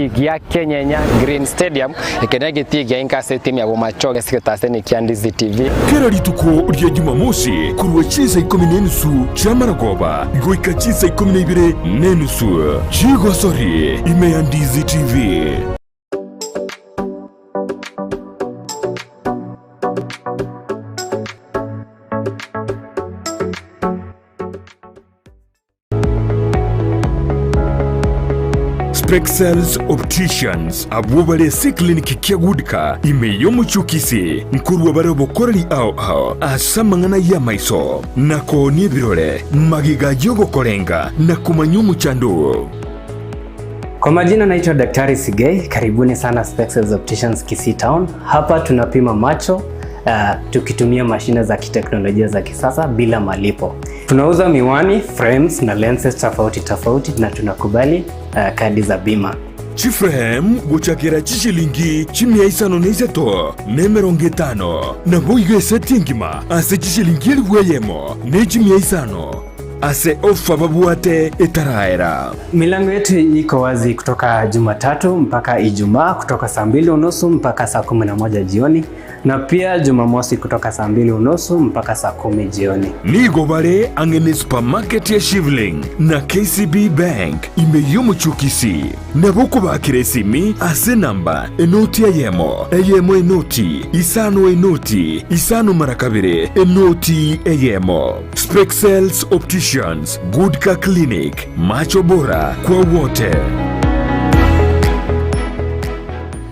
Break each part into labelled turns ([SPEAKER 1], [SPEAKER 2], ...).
[SPEAKER 1] Gia Kenya Green Stadium ikenegiti gia inkase timu ya Bomachoge sikatase kia Ndizi TV.
[SPEAKER 2] Kera rituko rya Jumamosi kuruwa chisa 10:30 chamaragoba goika chisa 12:30 Chigosori ime Ndizi TV. Spexels Opticians abubale si kliniki kia gudika imeyomu chukisi nkuruwa bare bokorani ao asamangana ya maiso nako ni birole magiga yogo korenga na kumanyumu chandu.
[SPEAKER 3] Kwa majina naitwa Daktari Sigei, karibuni sana Spexels Opticians Kisii Town. Hapa tunapima macho tukitumia mashine za kiteknolojia za kisasa bila malipo. Tunauza miwani, frames na lenses tofauti na tunakubali kadi za bima.
[SPEAKER 2] Chiframe guchakira chishilingi chimia isano neiseto nemeronge tano na boigo esetingima ase chishilingi elweyemo ne chimia isano ase ofa babuate etaraera.
[SPEAKER 3] Milango yetu iko wazi kutoka Jumatatu mpaka Ijumaa kutoka saa 2:30 mpaka saa 11 jioni na pia Jumamosi kutoka saa 2:30 mpaka saa 10 jioni.
[SPEAKER 2] Nigo bare angene supermarket ya Shivling na KCB Bank imeyomu chukisi na boku bakire simi ase namba enoti eyemo enoti isano marakabire enoti eyemo. Spexels Opticians, Goodka Clinic, macho bora kwa wote.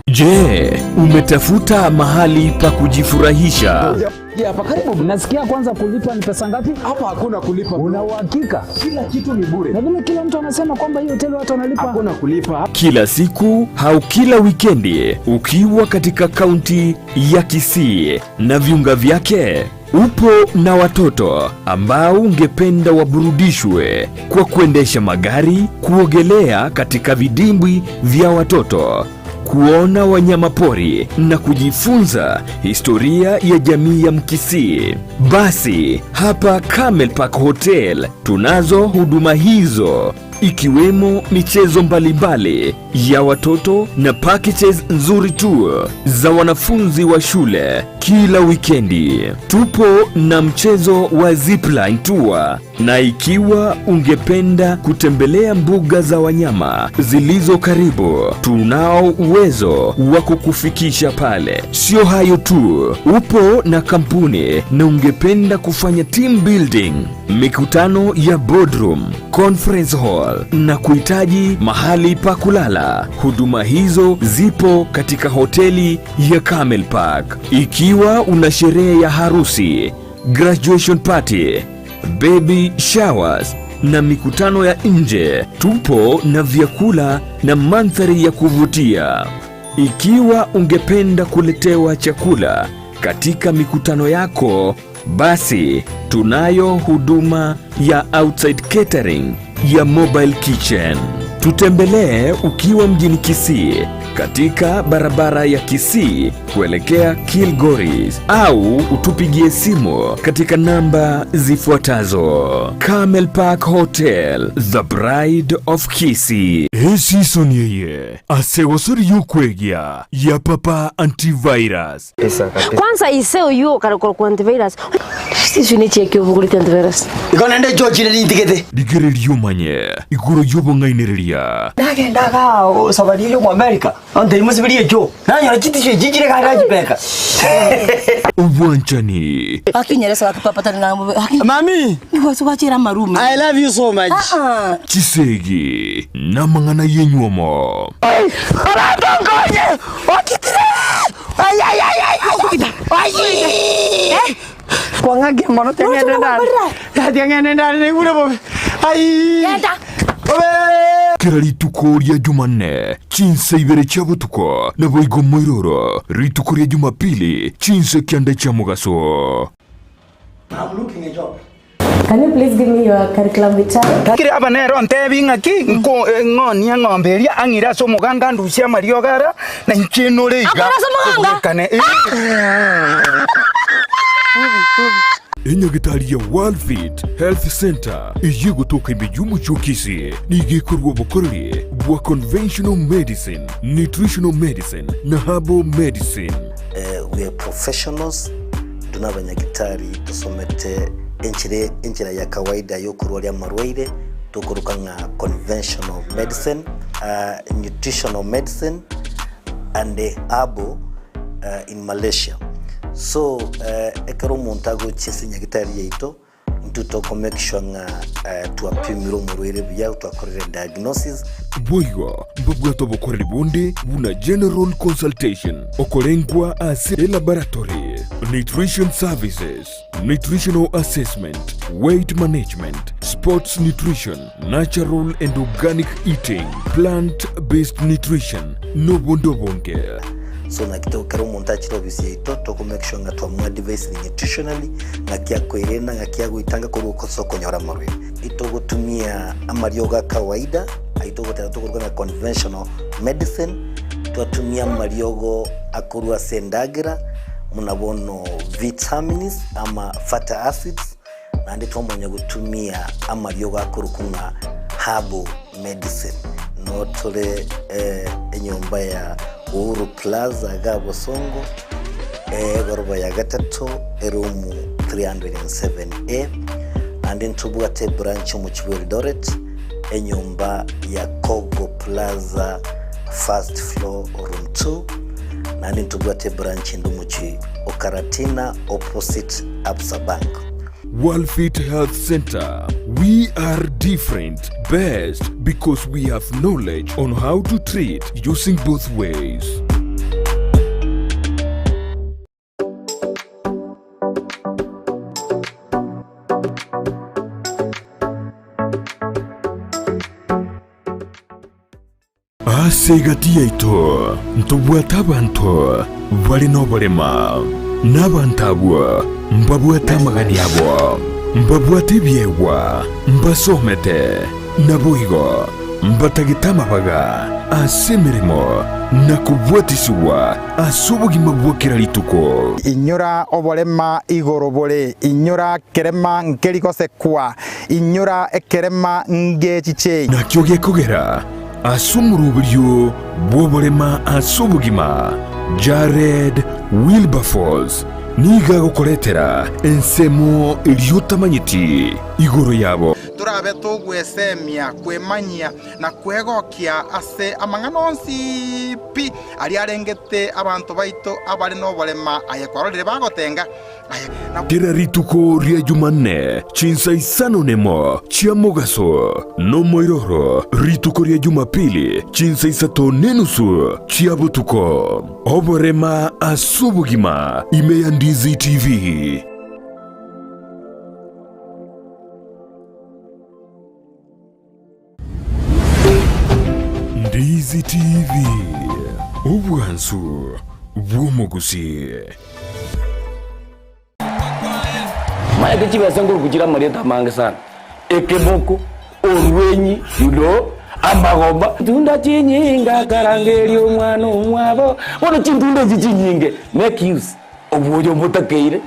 [SPEAKER 2] Je, umetafuta mahali pa kujifurahisha?
[SPEAKER 4] Hapa karibu. Nasikia kwanza kulipa ni pesa ngapi?
[SPEAKER 5] Hapa hakuna kulipa.
[SPEAKER 4] Una uhakika?
[SPEAKER 5] Kila kitu ni bure.
[SPEAKER 4] Lakini kila mtu anasema kwamba hiyo hoteli watu wanalipa.
[SPEAKER 5] Hakuna kulipa.
[SPEAKER 2] Kila siku au kila wikendi ukiwa katika kaunti ya Kisii na viunga vyake, upo na watoto ambao ungependa waburudishwe kwa kuendesha magari, kuogelea katika vidimbwi vya watoto, kuona wanyama pori na kujifunza historia ya jamii ya Mkisii. Basi hapa Camel Park Hotel tunazo huduma hizo, ikiwemo michezo mbalimbali ya watoto na packages nzuri tu za wanafunzi wa shule. Kila wikendi tupo na mchezo wa zipline tour, na ikiwa ungependa kutembelea mbuga za wanyama zilizo karibu, tunao uwezo wa kukufikisha pale. Sio hayo tu, upo na kampuni na ungependa kufanya team building, mikutano ya boardroom, conference hall na kuhitaji mahali pa kulala, huduma hizo zipo katika hoteli ya Camel Park. Ikiwa una sherehe ya harusi, graduation party, baby showers na mikutano ya nje, tupo na vyakula na mandhari ya kuvutia. Ikiwa ungependa kuletewa chakula katika mikutano yako, basi tunayo huduma ya outside catering ya mobile kitchen. Tutembelee ukiwa mjini Kisii katika barabara ya Kisii kuelekea Kilgoris, au utupigie simu katika namba zifuatazo. Camel Park Hotel, the bride of Kisii. Season yeye asegosori yukwegia ya papa antivirus.
[SPEAKER 6] Kwanza iseo yu kwa antivirus. Sisi ni cheki uvugulite antivirus.
[SPEAKER 5] Ikona nde George ni ndigete.
[SPEAKER 2] Digererio manye iguro yobo ngainereria.
[SPEAKER 5] Ndaga sabari yo America. Ande musibiri jo. Nanya chitishe jijire karaji beka.
[SPEAKER 2] Uwanchani.
[SPEAKER 6] Akinyeresa akapapata na
[SPEAKER 5] Mami,
[SPEAKER 6] ni wasubachira marume.
[SPEAKER 5] I love you so much.
[SPEAKER 2] Chisegi na mangana yenyuomo.
[SPEAKER 5] Aratongoje. Okitire. Ay. Kwa ngage mono tengene ndani. Tengene ndani ngure bobe. Ai.
[SPEAKER 6] Yenda.
[SPEAKER 2] Kera rituko rya Jumanne chinse ibere cha butuko na boigo moiroro. Rituko rya Jumapili chinse kianda cha mugaso.
[SPEAKER 5] I'm looking a job.
[SPEAKER 6] Can you please give me your curriculum vitae?
[SPEAKER 5] Kire abanero ntebi ngaki ngoni ngomberia angira so muganga nducia mario gara na nkinuriga.
[SPEAKER 6] Akora so muganga.
[SPEAKER 5] Kane.
[SPEAKER 2] enyagitari ya Walfit Health Center iyi gutuka imijumbu chukisi nigikorwa bukorere bwa conventional medicine, nutritional medicine na herbal medicine.
[SPEAKER 7] We are professionals, tunabanyagitari tusomete enchire ya kawaida yo kurwalia marwaire tukuruka nga conventional medicine, nutritional medicine and herbal in Malaysia. So ekero montago chesinya gitari yeito ntutoko make sure nga tuapimiro murwere bya twakorera diagnosis
[SPEAKER 2] boigo mbabwato bokorera bonde buna general consultation okorengwa ase laboratory, nutrition services, nutritional assessment, weight management, sports nutrition, natural and organic eating, plant-based nutrition no bondo bonke.
[SPEAKER 7] So na kito kero montachi obisi yeito toko make sure nga twa device nutritionally ngakia koirena ngakia guitanga ko soko nyora marwe ito gutumia amarioga kawaida aito gutatu na conventional medicine twatumia mariogo akurwa sendagira munabono vitamins ama fatty acids na ndito mwenye gutumia amarioga akurukunga herbal medicine no tole enyomba ya Uhuru Plaza Gabo Songo goroba ya gatatu erumu 307A and then tubwate branch mu Eldoret enyumba ya Kogo Plaza first floor room 2 and then tubwate branch ndumuchi Okaratina opposite Absa Bank.
[SPEAKER 2] Walfit Health Center. We are different, best because we have knowledge on how to treat using both ways. Asegatia ito ntubwata abantu bali nobolema n'abantabwa mbabwata magani yabo mbabwata ibyewa mbasomete nabuigo mbatagitama baga asemirimo nakubwatisuwa asubugima bwokera lituko
[SPEAKER 8] inyura obolema igorobole inyura kerema nkeriko sekwa inyura ekerema ngechiche
[SPEAKER 2] nakyo gekogera asumurubiryo bwobolema asubugima Jared Wilberforce niga gukoretera ensemo iliyotamanyiti igoro yabo
[SPEAKER 8] turabe tugwesemia kwemanyia na kwegokia ase amanganonsi pi ali arengete abantu baito abali no bolema ayekwarorire bagotenga
[SPEAKER 2] Tira rituko ria Jumanne chinsa isano nemo chia mogaso no moiroro rituko ria Jumapili chinsa isato nenusu chia butuko oborema asubugima ime ya Ndizi TV. Ndizi TV ubwansu bw'umuguzi
[SPEAKER 9] maya kichibesa nguru kugira mareta mange sana ekeboko orwenyi yudo amagomba tunda chinyinga karangeri omwana omwabo bono chintunda chinyinge make use obuyo mutakeire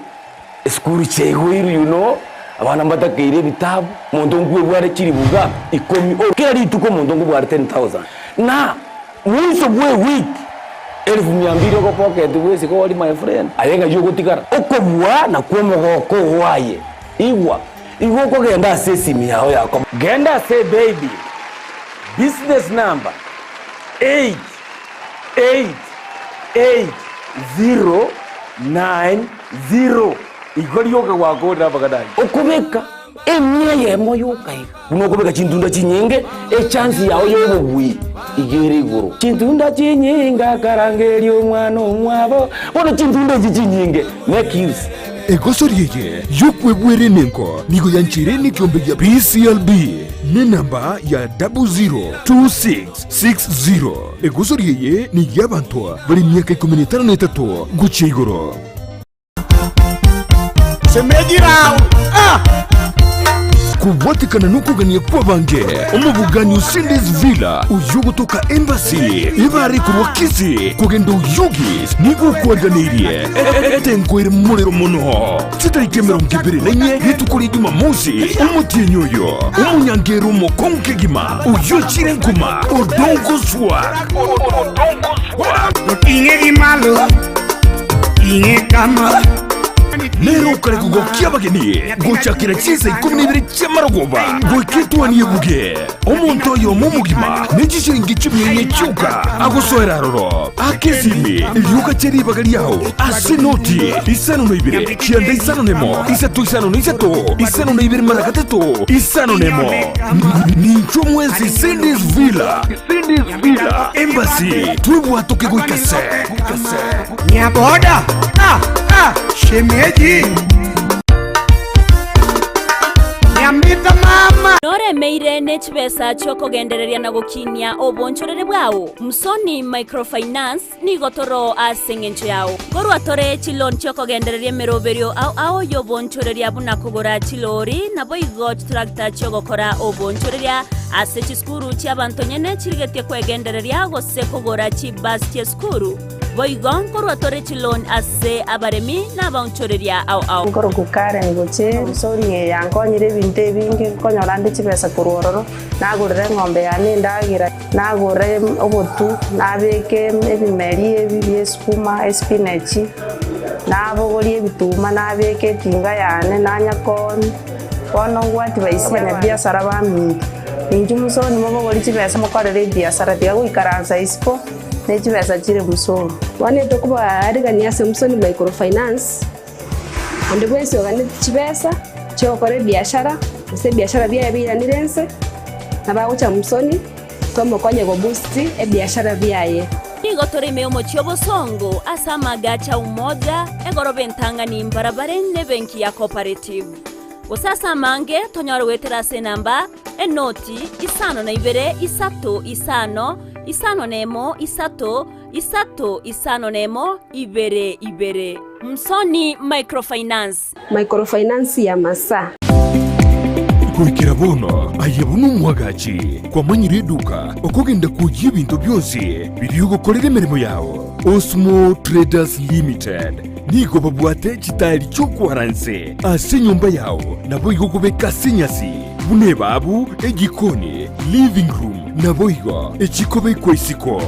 [SPEAKER 9] skuru chegwiru abana mbatakeire bitabu muntu ngwe bware chiri buga ikomi kera rituko muntu ngwe bware 10,000 na mwiso bwe week 1200 ko pocket wese ko wali my friend ayenga yugo tikara okobwa na kwomogoko waye igwa ko genda sesimi yao yako
[SPEAKER 5] Genda say baby business number 888090 igoriyoka wakoda bagadai
[SPEAKER 9] okubeka emya yemo yokai unokubeka chintunda chinyenge chance yao yobugwi igere iguru chintunda chinyinga karangeri omwana omwabo bono chintunda chinyinge make use
[SPEAKER 2] egosoriye yokwebwere nenko nigo yanchireni kyombe ya PCLB ni namba ya 002660 egosoriye ni yabantu bali myaka 13 guche igoro
[SPEAKER 8] Semeji round
[SPEAKER 2] kuwatikana n'ukugania kw'abange omubugani Cindy's Villa uyugo toka embassy ibari kurwa Kisii kugenda uyugis nigo kwandaniriye etenkwere muliro muno chitariki 24 yitukuri Jumamosi umutinyoyo umunyangero mokongegima uyochire nkuma odongo swag
[SPEAKER 5] Inge gimalo Inge kama
[SPEAKER 2] Nero kare kugokia bageni gochakira chise 12 cy'amarogoba goikitwa niyebuge omuntu oyo mumugima n'igishenge cy'umyenye cyuka agosoera roro akizimi ibyuka cyeri bagali yaho asinoti isano no ibire cyanda isano nemo isatu isano no isatu isano no ibire marakatatu isano nemo nincho mwezi Cindy's Villa embassy tubu atoke goikase
[SPEAKER 5] Nyaboda shemeji Nyamita mama
[SPEAKER 10] Noremeire n'ekibesa ky'okugendereria na gukinia obonchorere bwawo Musoni Microfinance nigotoro aseng'encho yawo gorwatore chilon ky'okugendereria emeroberio ao y'obonchoreria buna kugura chilori nabo igo tractor ky'ogokora obonchoreria ase chiskuru ky'abantu nyene chirigetie kwegendereria gose kugura chibas ky'eskuru boigon korwatore chilon ase abaremi n'abonchoreria ao
[SPEAKER 11] ngoro gukare ngoche sori yankonyire binte binge konyorande chibesa kurororo nagurire ng'ombe yane ndagira nagure obotu nabeke ebimeri ebibyesukuma spinach nabogorie bituma nabeke tinga yane nanyakoni bono gwati baisanya biashara bami inju musoni mobogori chibesa mokorere biashara bya guikaranza ispo n'echibesa chire musoro
[SPEAKER 12] wane tokuba arigania ase Musoni Microfinance ande bwese ogane chibesa cyokore biashara use biashara bya biranirense nabagucha Musoni tomokonye go boost e biashara byaye
[SPEAKER 10] igotore meomo cyobosongo asamaga cha umoja egorobe ntanga ni mbarabare ne benki ya cooperative usasa mange tonyoro weterase namba enoti isano na ibere isato isano nemo isato isano nemo ibere Musoni
[SPEAKER 12] Microfinance ya masa
[SPEAKER 2] kurikira bono ayebunu mwagachi kwa manyire duka okugenda kujya ibintu byose biriyo gukorera imirimo yawo Osmo Traders Limited nigo babwate kitari cyo kwaranse ase nyumba yawo nabo igokubeka sinyasi bune babu egikoni living room nabo igo ekikobe kwesiko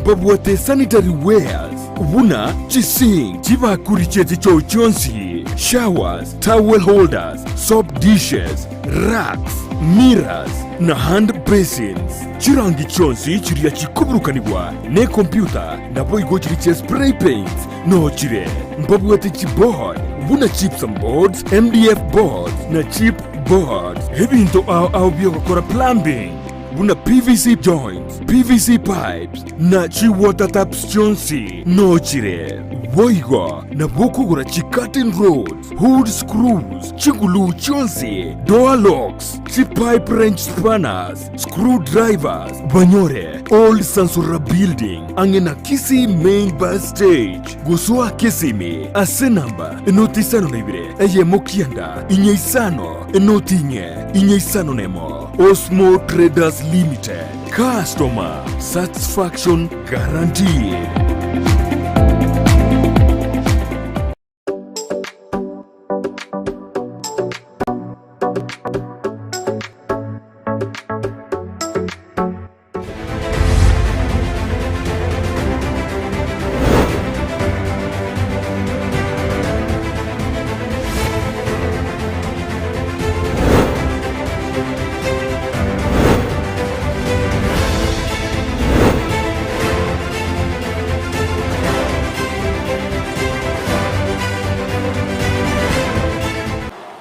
[SPEAKER 2] babwate sanitary wares ubuna chising chibakuri chete cyo cyonsi showers towel holders soap dishes racks mirrors na hand basins chirangi chonsi chiriya chikuburukanibwa ne computer nabo igo chiri spray paints no chire mbabwate chipboard buna chips and boards MDF boards na chip boards ebinto au byo gukora plumbing buna PVC joints PVC pipes na chi water taps chonsi no chire boigo na bokugura chi curtain rods hood screws chigulu chonsi door locks chi pipe wrench spanners screwdrivers banyore old Sansura building angena Kisii main bus stage gusua Kisimi ase namba enotisano nebire eye mokianda inyeisano enotinye inyeisano nemo Osmo Traders Limited customer satisfaction guaranteed.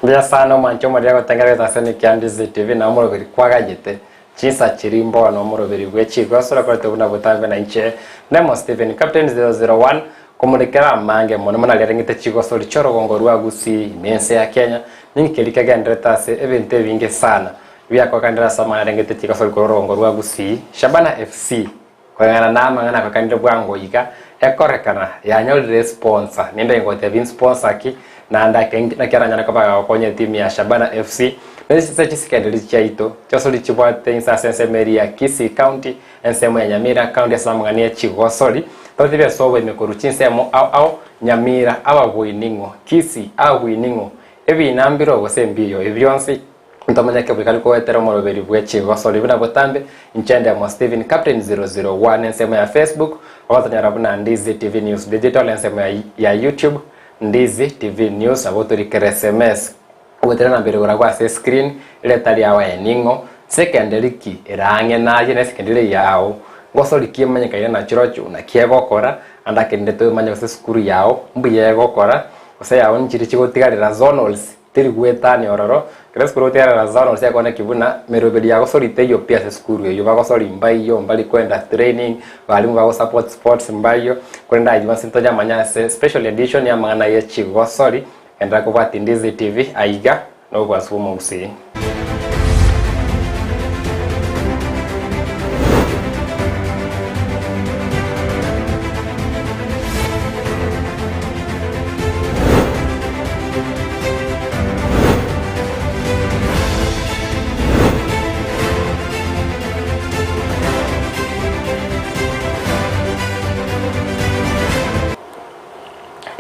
[SPEAKER 1] Mbia sana mancho maria gotengereza sene kia Ndizi TV na omoroberi kwagagite chisa chirimbo na omoroberi gwe Chigosori kwa tebuna butambe na inche Nemo Stephen Captain 001 komurekera mange mono mona lerengite Chigosori choro gongorwa Gusii mense ya Kenya ninkelika gendreta se evente vinge sana vya kwa kandira sama lerengite Chigosori gongorwa Gusii Shabana FC kwa na mangana kwa kandira bwango iga ekorekana ya nyol sponsor nimbe ngote vin sponsor ki na anda na kera nyana kwa kwenye timu ya Shabana FC Basi sasa chisikendeli chaito chosoli chibwate insasa nseme ya Kisii County nsemo ya Nyamira County asamangania Chigosori totibe sowe mekuru chinsemo au Nyamira ababwiningo Kisii abwiningo ebi nambiro gosembiyo ebyonsi ntomanya ke bikali ko etero moroberi bwe Chigosori bina botambe inchende ya Steven Captain 001 nsemo ya Facebook abatanya buna Ndizi TV News Digital nsemo ya YouTube Ndizi TV News abotori SMS uweterana mbere uragwa se screen ile tali yawe ningo secondary ki irange naje na secondary yao ngosori kimanya kaina na chirochu na kiegokora andake ndeto manya se skuru yao mbuye gokora ose yao nchiri chigotigarira zonals tiri gwetani ororo kres kurotigarira zonals yakona kibuna merobeli yago sori teyo pia se skuru yo bagosori mbayo mbali kwenda training walimu bago support sports mbayo kwenda ajima sintoja manya se special edition ya mangana ye Chigosori enda kupati Ndizi TV aiga no kwasumo Gusii.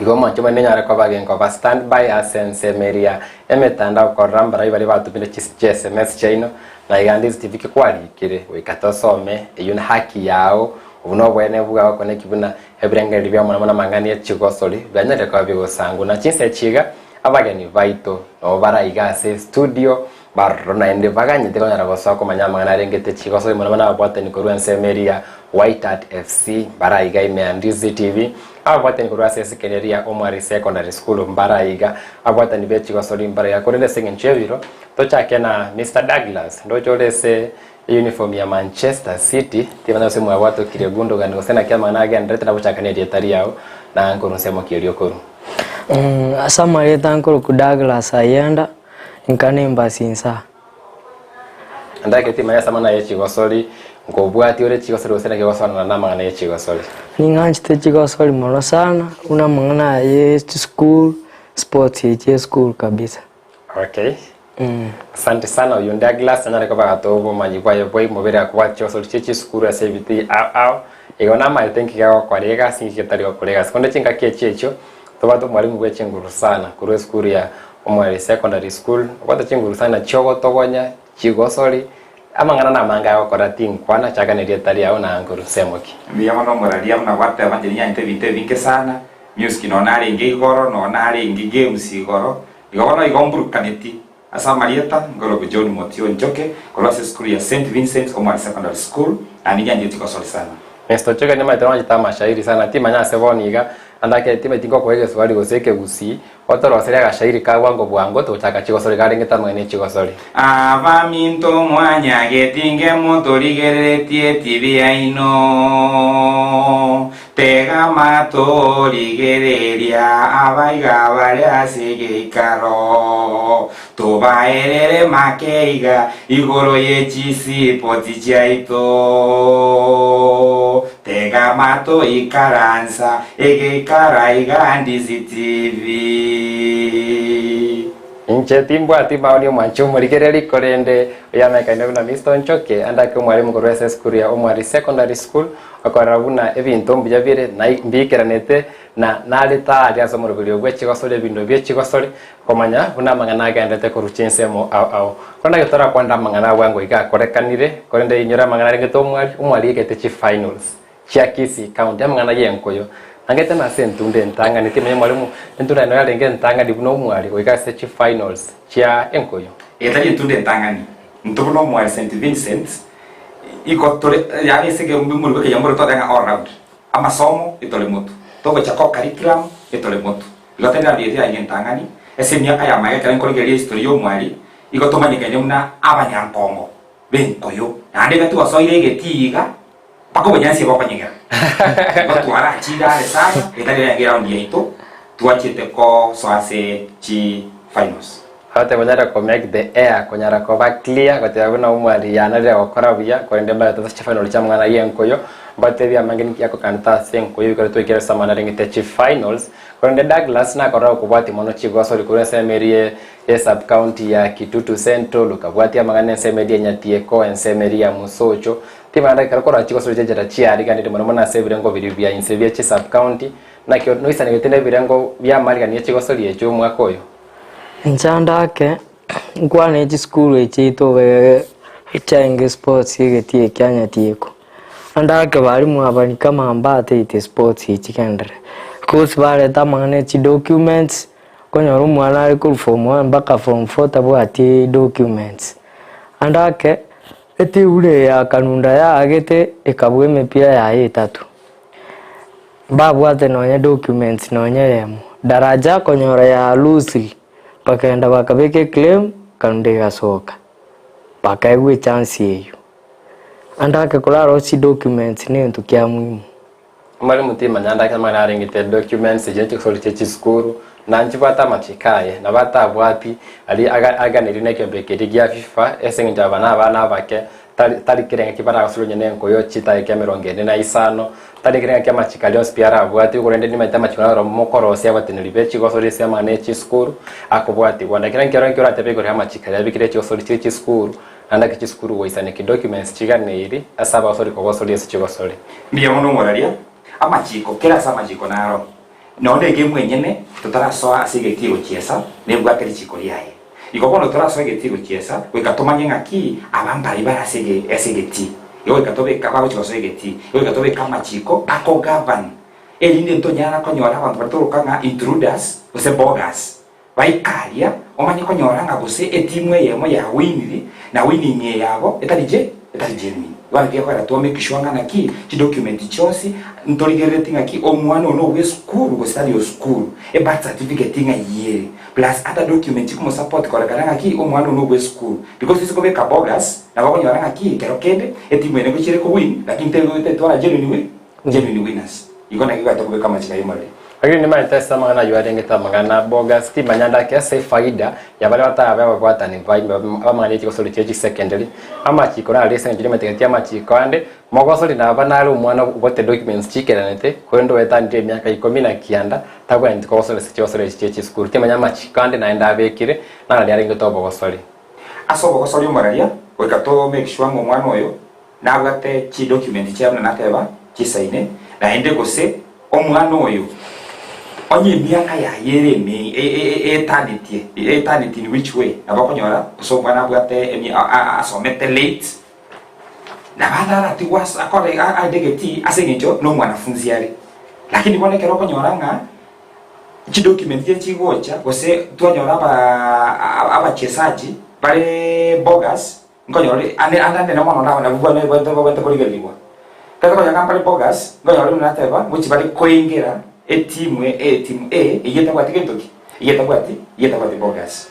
[SPEAKER 1] Igoma chuma nenya kwa bagen kwa standby asense meria emetanda kwa ramba bali batupinde SMS chaino na Ndizi TV kwali kire wikatosome yuna haki yao ubuno bwene buga ko ne kibuna ebrengeri bya mwana mangani ya Chigosori banyare kwa bigo sangu na chinse chiga abageni baito no baraiga studio barona ende baganye tekanya ragosa ko manyama na rengete Chigosori mwana abwate ni koruan semeria White Hat FC baraiga ime Ndizi TV abwate ni koruan sekeneria Omwari Secondary School baraiga abwate ni be Chigosori baraiga korende sengencheviro to chake na Mr Douglas ndo cholese uniform ya Manchester City tivana semu awato kiregundo gani gosena kya managa ndrete na buchaka ne dietari yao na nkuru nsemo kirio koru
[SPEAKER 13] asama yeta nkuru ku Douglas ayenda nkane mbasinsa
[SPEAKER 1] andake timanya samana ye Chigosori ngobwati ore Chigosori osena kigosona na mangana ye Chigosori
[SPEAKER 13] ninganchi te Chigosori mono sana una mangana ye school sports ye school kabisa.
[SPEAKER 1] Okay. Asante sana uyu Douglas na reko bagato manyikwa yo boy mobere akwa Chigosori chichi skuru ya CVT au igona ma think ya kwa rega singiketari kwa rega sekonde chinga kechecho tobato mwalimu gwe chinguru sana kuru skuru ya Omwari Secondary School wata chinguru sana chogo togonya Chigosori amangana na manga yo kora ting kwana chaka ne dietari au na nguru semoki
[SPEAKER 14] miyama no moralia na wata banjenya intervite vinke sana music no nari ngi goro no nari ngi games igoro igoro igomburu kaneti asa marieta ngoro be John Motio Njoke kolose school ya St Vincent Omwari Secondary School aninya ndio Chigosori sana
[SPEAKER 1] Nesto choka nyama itaona jitama shairi sana tima nya sevoniga andake tima tingo kwege swali goseke Gusii otoro seria gashairi ka wango bwango to chaka Chigosori garengeta mwene Chigosori
[SPEAKER 14] avaminto mwanya getinge motorigeretie tibia ino tega matorigereria abaiga bare asigikaro tubaerere makeiga igoro ye chisi poti chaito tega mato ikaransa egekara iga Ndizi TV
[SPEAKER 1] inche timbwa timaoni mwanchumo ligereri korende yameka na Mr Njoke andake mwalimu korese school ya Omwari Secondary School akorabuna ebintu mbijabire na mbikeranete na nalita ali asomoro bili ogwe Chigosori bindo bye Chigosori komanya buna mangana gendete koruchinsemo au kona gitora kwanda mangana wango iga korekanire korende inyora mangana ngeto Omwari gete chi finals chia Kisii County mangana yenkoyo angete na sentunde ntanga nitimenya mwalimu ntunda no yalenge ntanga dibuno Omwari oiga sechi finals chia enkoyo
[SPEAKER 14] etali ntunde ntanga ni ntubuno Omwari St Vincent ikotore yani sege mbimuru ke yamoro todanga all round amasomo itole mutu togo chako curriculum itole mutu igotenda ndiye ya ntanga ni esemya aya maga kan kolegeri history yo Omwari igotomanyika nyumna abanyantongo benkoyo ande gatu asoire getiga pako banyansi bakanyega batwara chigare sana itali ya ground yeito tuachite ko soase chi finals
[SPEAKER 1] hata banyara ko make the air konyara ko ba clear ko tabuna Omwari yanare okora buya ko ndemba tata chi final cha mwana yenkoyo bate bia mangeni yako kanta sen ko yu kare to kire samana ringite chief finals konde Douglas na kora kubati mono Chigosori kure semerie sub county ya Kitutu Central ukabwati amangane semerie Nyatieko ensemeria Musocho timanda kora Chigosori jejera chiari kandi mono mona sebirengo biri bia insebia chi sub county na kyo noisane bitende birengo bya mali kandi Chigosori echo mwaka oyo
[SPEAKER 13] nchanda nkwane chi school echito echenge sports yegetie kyanya tieko andake balimu abani kama ambate ite sports ichikendere course bale tamane chi documents konyoru mwana ari ku form 1 mpaka form 4 tabwati documents andake eti ule ya kanunda ya agete ekabweme pia ya 3 babwate nonya documents nonya yemo daraja konyora ya lusi pakaenda bakabeke claim kanunde gasoka pakaigwe chance yeyo andake kularo si documents ni ntu kya muhimu
[SPEAKER 1] mali mutima nyanda kama naringite documents je Chigosori chi skuru na nchibata machikaye na bata bwati ali aga nirine kembekeri gya FIFA esenga bana bake tali kirenga kibara gasulunye nenko yo chita ekemerongene na isano tali kirenga kya machikali spiara bwati kurende ni maitama chikora mokoro sia batenili be Chigosori sia mane chi skuru akobwati wanda kirenga kero atepe kore machikali abikire Chigosori chi skuru anda ki skuru waisane ki documents chigane iri asaba Gusii Gusii esi Chigosori
[SPEAKER 14] mbia muno moraria amachiko kera sama chiko naro none ge mwenyene tutarasoa asigeti uchiesa nebwa kali chiko yaye ikokono tutarasoa geti uchiesa wekatomanye ngaki abambari bara asigeti yo wekatobe kaba Chigosori geti yo wekatobe kama chiko ako govern elinde ntonyana konyora abantu batoroka intruders ose bogas baikaria omanye konyora ngabose etimwe yemo ya winiri na winning yabo etali genuine wabia kwa to make sure ngana ki document chosi ntorigereti ngaki omwana ono we school go study school e birth certificate nga yere plus other document kuma support kwa kana ki omwana ono we school because this go be bogus na bako nyara ngaki kerokende etimwe ngo chire ko win lakini tego tetwa genuine winners igona kiga to kama chika yimale
[SPEAKER 1] lakini nima testa mangana yuarengeta mangana bogas ti manyanda kese faida ya bale bataba babwata ni vibe amangana Chigosori chi secondary ama chikora ali secondary meteketia machiko ande Gusii na banalo umwana ubote documents chikeranete kwendo wetande myaka 19 tabwa ndi Gusii chi school ti manyama chikande naenda abekire na ali arengeta Gusii
[SPEAKER 14] aso Gusii mararia wekato make sure ngo mwana oyo na abate chi document cyabana nakeba chisaine na ende gose omwana oyo onye miaka ya yere me eternity in which way abakonyora so mwana bwate emi asomete late na badala tiwas akore adegeti asengejo no mwanafunzi yale lakini bwana kero konyora nga chi document ye chigocha gose twanyora abachesaji bale bogus ngonyore ande na mwana na bwana bwate koligaliwa kaza konyanga bale bogus ngonyore nateba muchi bale koingera team A iyetabwati kentoki iyetabwati bogas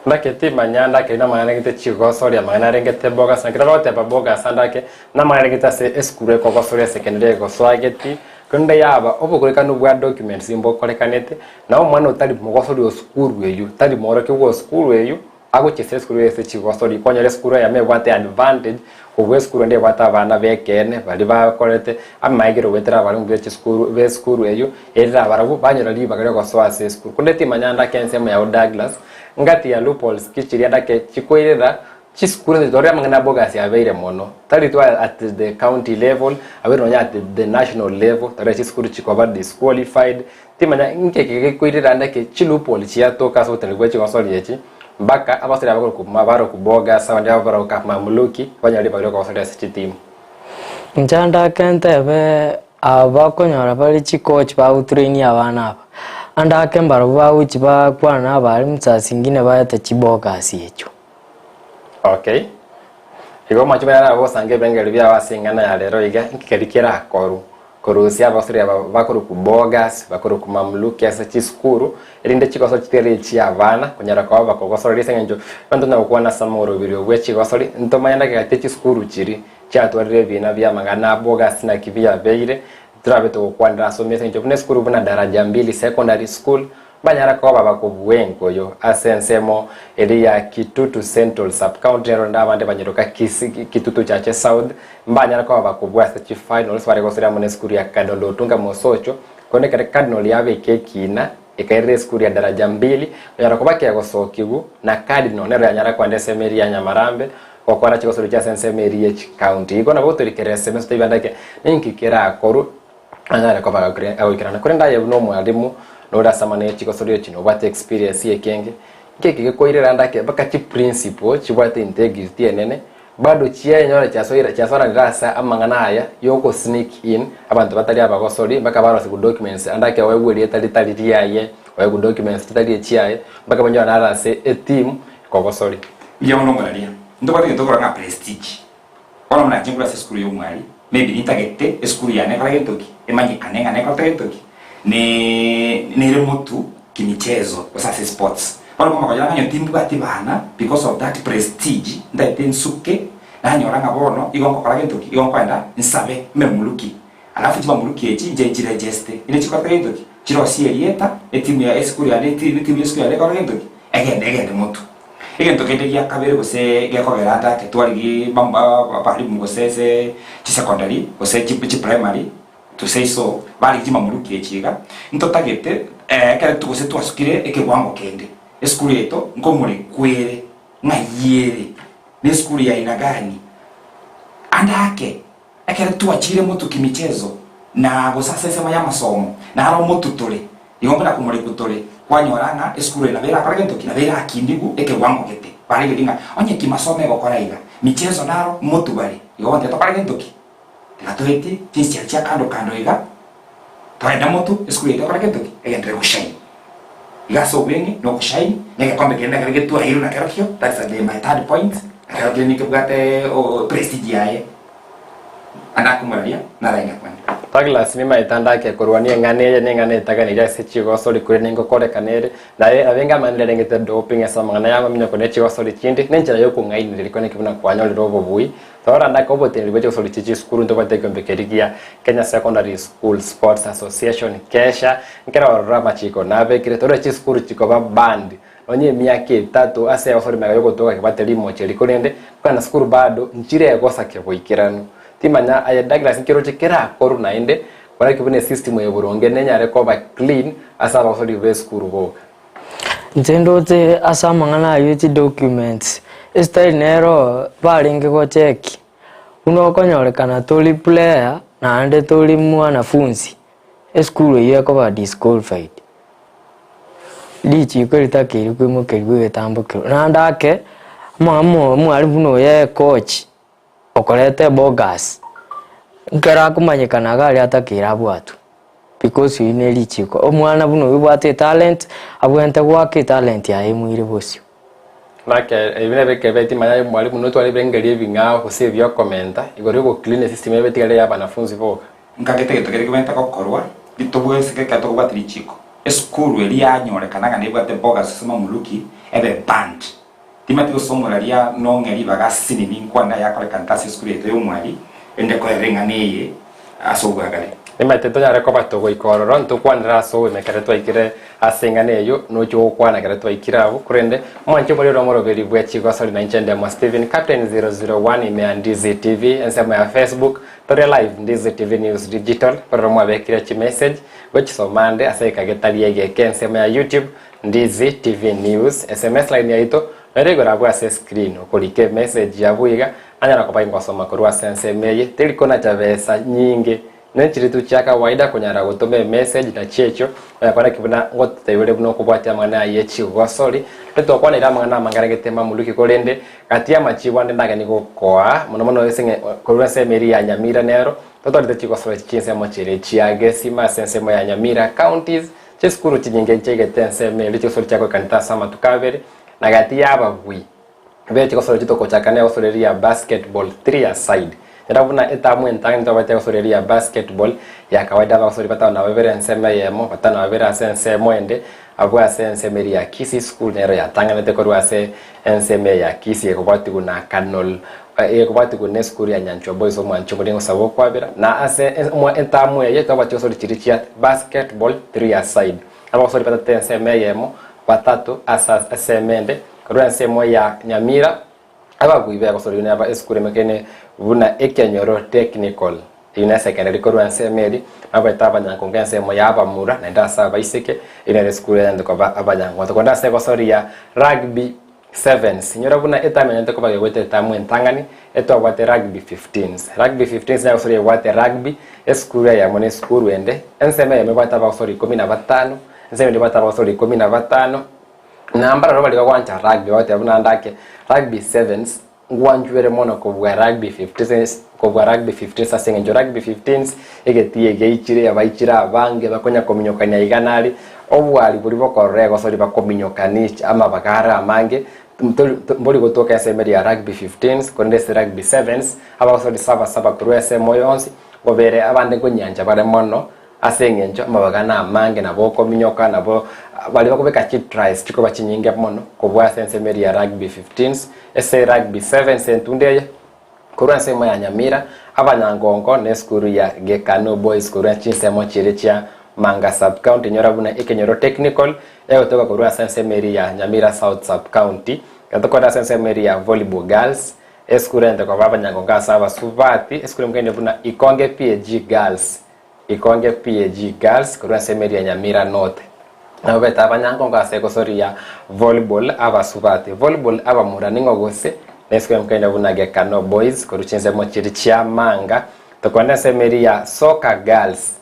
[SPEAKER 1] ndaketi manyanda ke na mangana ngite Chigosori amangana rengete bogas na kiralote ba bogas andake na mangana ngita se eskure ko Gusii secondary go swageti kunde yaba obukoreka nubwa documents imbo kolekanete na omwana utali mu Gusii school weyu tali moroke go school weyu ago chese school ese Chigosori konyere school ya mebwate advantage ko school ndi bata bana bekene bali bakorete amaigero wetera bali mu school be school eyo era barabu banyora liba gare ko swase school kundeti manyanda kense mu ya Douglas ngati ya loopholes kichiri adake chikoirera chi school de doria mangana bogas ya beire mono tali to at the county level awero nya at the national level tali chi school chikoba disqualified timanya nkeke koirera andake chi loophole chi atoka so tele gwechi Gusii yechi baka abasiri abakuru kumabaro kuboga sawandi abaro kamamuluki banyali bagiro Gusii esi team
[SPEAKER 13] nchanda kentebe abakonyora bali chikoch ba utrain abana aba anda kembaro ba uchi ba kwana bali mtsasingine bayata chiboga asiecho
[SPEAKER 1] okay igo macho bana abo sange bengeli bya wasingana ya lero iga nkikerikira akoru korusia abasiri abakuru kubogas bakuru kumamuluki esi skuru elinde Chigosori chitere chi abana kunyara kwa bako Gusii sengenjo bantu na kuona samoro birio bwe Chigosori ntomayanda ke chi skuru chiri chatwarire bina bya mangana bogas na kibia beire trabe to kwandra so mese njo skuru buna daraja 2 secondary school banyara ko baba ko buengo yo asensemo eri ya Kitutu Central Sub County ronda abande banyiruka Kitutu chache South banyara ko baba ko bwasa chi finals bare ko sira mone skuru ya Kadolo tunga mosocho kone kare Cardinal yabe kekina ikaire skuru ya daraja 2 yara ko bakiya gosokigu na Cardinal nero yanyara kwa ndesemeri ya Nyamarambe okwana Chigosori cha sensemeri ya county iko na boto rikere semester ibandake ninkikira akoru anyara ko baba awikirana kurenda ye no mwalimu noda samane Chigosori chino what experience ye kenge keke koirera ndake baka chi principle chibwate integrity enene bado chia nyora cha sora ndirasa amangana haya yoko sneak in abantu batali abagosori baka barose ku documents andake wegweri etali yaye wegu documents tali chiaye baka banyora narase a team ko gosori
[SPEAKER 14] ya uno ngalaria ndo bati ndo koranga prestige ona mna jingula se skuru yo mwali maybe intagete skuru ya ne kala getoki emanyi kanenga ne kala getoki ni remotu kimichezo usase sports wala kama kwa jana timu bati bana because of that prestige ndaite nsuke na nyoranga bono igonko kala getoki igonko enda nsabe memuluki alafu tiba muluki echi nje register ine chikota getoki chiro sierieta etimu ya skuru ya ne timu ya skuru ya kala getoki egende mutu egento kende ya kabere gose geko geranda ke twali bamba bali mugosese chi secondary gose chi primary to say so bali jima muruki echiga ntotagete kare tugose twasukire ekewango kende eskuru yeto ngomure kwere ngayere ne skuru ya ina gani andake akere tuachire mutu kimichezo na gosasa sema ya masomo na haro mutu tole igomba kumure kutole kwanyoranga eskuru ina vera paragento kina vera akindigu ekewango kete bali gedinga onye kimasome gokoraiga michezo naro mutu bali igomba to paragento ki atoeti tinsi ya kando iga twaenda moto eskuru ita para ketoki egendre kushine igaso bengi no kushine nege kombe kenda kage tu ahiru na kerakio that's my third point akage ni kebgate o prestige yae anakumalaria na rainga kwani
[SPEAKER 1] tagla sinema itanda ke korwani ngane taga ni jase Chigosori kure ningo kore kanere na avenga mandele ngete doping esa mangana yango minyo kone Chigosori chindi nenchira yoko ngai ndiri kone kibuna kwanyo lirobo bui tora ndako bote ni Chigosori chichi skuru ndo bate kombe kerigia Kenya Secondary School Sports Association kesha nkera rama chiko nabe kire tora chi skuru chiko ba band onye miaka 3 ase Chigosori mega yoko toka kibate limo cheli konende kana skuru bado nchire yagosa keboikirano timanya aya Douglas nkero chekera koru naende wala kibune system ya buronge nenyare ko ba clean asa ba sori ve skuru go
[SPEAKER 13] ntendote asa mangana yuti documents style nero balinge ko check uno konyorekana toli player na ande toli mwanafunzi skuru yeko ba disqualified lichi kwelita kiri kwimo kiri tambukiro na ndake mwalimu no ye coach okolete bogus ngara kumanyikana gali atakira bwatu because ine lichiko omwana buno wibwate talent abwente gwake talent ya imwire bosio
[SPEAKER 1] make ebine bekebeti manya mwalimu no twali bengeri binga kusevya commenta igorego clean system ebeti gale ya banafunzi boka
[SPEAKER 14] ngakete getokere kumenta kokorwa bitobwese ke kato kubatiri lichiko eskuru eli yanyorekana kana ibwate bogus sema muluki ebe band timati usomuraria nongeri bagasini ninkwanda yakole kantasi skurete yomwali ende ko renga neye asogagale
[SPEAKER 1] imate to nyare ko batogo ikororo ntukwandira so mekare twaikire asenga neyo no cyo kwana kare twaikirabu kurende mwanche bali romoro beri bwa Chigosori na nchende mwa Steven Captain 001 ime Ndizi TV ensema ya Facebook tore live Ndizi TV News Digital para mwa bekira chi message which so mande aseka getali yege kensema ya YouTube Ndizi TV News SMS line yaito Merego rabu ase screen okolike message yabuiga anyara kopa ingosoma korwa sense meye tilikona chavesa nyingi nenchiri tu chaka waida kunyara gutome message na checho yakora kibuna ngotebele buno kubwata mwana ye Chigosori teto kwana ira mwana mangaragete mamuluki kolende katia machiwa ndaga niko koa muno esenge korwa semeri ya Nyamira nero toto de Chigosori chinse mochire chiage sima sense mo ya Nyamira Counties cheskuru chinyinge chege tense meli Chigosori chako kanta sama tukavere nagati yaba bwi be Chigosori chitoko chakane osoreria basketball 3 aside ndabuna etamu entanga ndabate osoreria basketball ya kawaida basori batana na webere nsema yemo batana webere sense moende abwa sense meri ya Kisii school nero ya tanga nete korwa se nseme ya Kisii ekobati kuna kanol ekobati kuna school ya Nyanchwa boys o mwancho bolingo sabo kwabira na ase mo etamu ye tabati osori chirichia basketball 3 aside abasori batatu ensemo yemo batatu asemende korwa ensemo ya Nyamira abagwibe abasori ne aba esukuru mekene buna Ekenyoro technical ina secondary korwa ensemeri abata abanyankonga ensemo ya abamura na ndasa abaiseke ina esukuru yande ko abanyankonga to konda se basori ya rugby 7s nyora buna etamenyete ko bagwete tamu entangani eto wate rugby 15s rugby 15s na basori wate rugby esukuru ya mone esukuru ende ensemo ya mebata basori 15 ensemo ndi bata basori 15 nambara robali bakwancha rugby wate abuna ndake rugby 7s ngwanjwere mono ko bwa rugby 15s ko bwa rugby 15s asenga njo rugby 15s egetie geichire abaichira abange bakonya kominyokanya iganari obwali buri bokorego sori bakominyokanicha ama bagara amange mboli gotoka semeri ya rugby 15s kondese rugby 7s abasori saba kurwese moyonsi gobere abande konyanja bare mono asenge njo amabagana amange nabo kominyoka nabo bali bakobeka chip tries chiko bachinyinge mono kobwa semeri ya rugby 15s ese rugby 7s entunde kurwa semo ya Nyamira abanyangongo neskuru ya Gekano boys kurwa chinsemo chiricha Manga sub county nyorabuna Ekenyoro technical kutoka kurwa semeri ya Nyamira South sub county katoka semeri ya volleyball girls eskuru ende kwa abanyangonga saba subati eskuru mkende buna Ikonge PAG girls kurwa semeri ya Nyamira north na beta abanyangonga sekosori ya volleyball abasubati volleyball abamura ningo gose nesiko mkenda buna Gekano boys kuruchinze mochiricha Manga tokwanda semeri ya soccer girls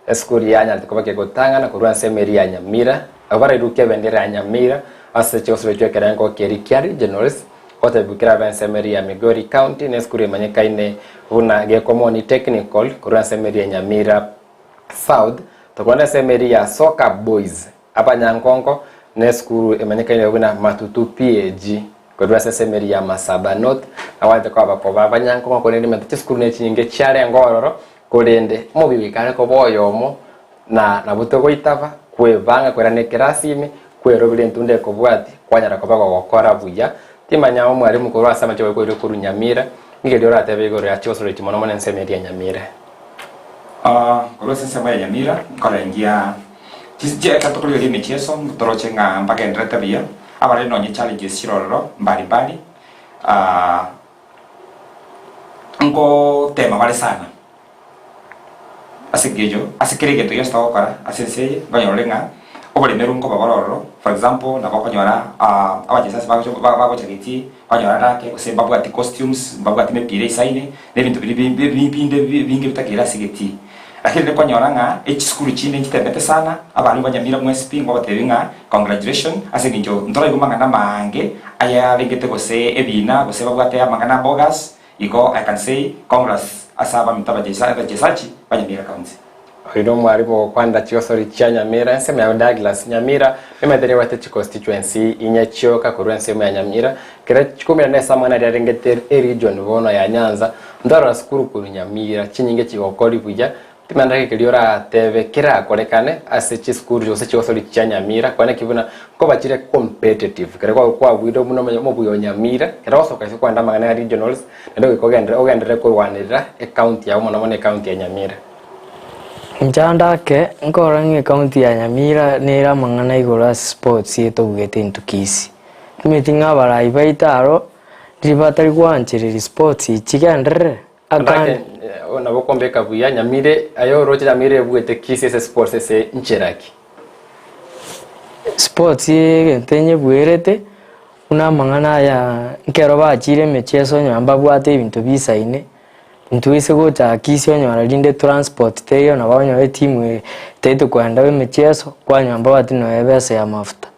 [SPEAKER 1] eskuri yanya tukobake gotangana kurwa semeri ya Nyamira abara iruke bendera ya Nyamira ase choswe chwe kerango kerikiari generals ote bukira ben semeri ya Migori county neskuri manyeka ine buna Gekomoni technical kurwa semeri ya Nyamira south tokwanda semeri ya soccer boys abanyankongo neskuru emanyeka ine buna Matutu PAG kurwa semeri ya Masaba north awate kwa bakoba abanyankongo konene metcheskuru ne chinyinge chale ngororo kolende mubibikane ko boyomo na butego itava kwevanga kwerane kirasimi kwerobile ntunde ko bwati kwanyara ko bago gukora buya timanya umwari mukuru asama cyo ko kuri Nyamira ngige ora tebego ya chosoro kimono mone nsemeri ya Nyamira
[SPEAKER 14] korosa sema ya Nyamira kolengia tije katokolo ile michezo mtorochenga mpaka endreta bia abale no challenges shiroro mbali ngo tema vale sana asikirige to yosta okara asenseye banyorenga obole merungo babaroro for example na bakonyora abajesa bako chagiti banyora dake usemba bwati costumes babwati mepire isaine nebintu binde binge bitakira sigeti lakini nekonyora nga school chine nchitebete sana abantu banyamira mu SP ngo batebenga congratulations aseginjo ndora igumanga na mange aya bengete gose ebina gose babwate amangana bogas iko I can say congrats asaba mitaba jesachi Nyamira County
[SPEAKER 1] Oido mwarimu kwanda Chigosori cha Nyamira nsema ya Douglas Nyamira memadere wate constituency inyachioka kurwa nsema ya Nyamira kira 14 mwana ya rengete region bono ya Nyanza ndara skuru kuru Nyamira chinyinge chigokori buja timandake kiliora teve kira kolekane ase chiskuru jose Chigosori cha Nyamira kwana kibuna ko bachire competitive kira kwa wido muno mo buyo Nyamira kira osoka isi kwanda mangana regionals ndo ogendere kurwanira county ya mona mone county ya Nyamira
[SPEAKER 13] Njandake nkorange county ya Nyamira nera mangana igora sports yeto bugete into Kisii tumetinga barayi baitaro ribatari kwanchirira sports chigandre
[SPEAKER 1] akande ona bokombeka buya Nyamire ayo roche Nyamire bugete Kisii ese sports ese ncheraki
[SPEAKER 13] sports yentenye bwerete una mangana ya nkero bachire mecheso nyamba bwate ibintu bisaine ntuise gocha Kisii onyora rinde transport teyo na banyo timu teto kwenda we mecheso kwanyamba bati no ebese ya mafuta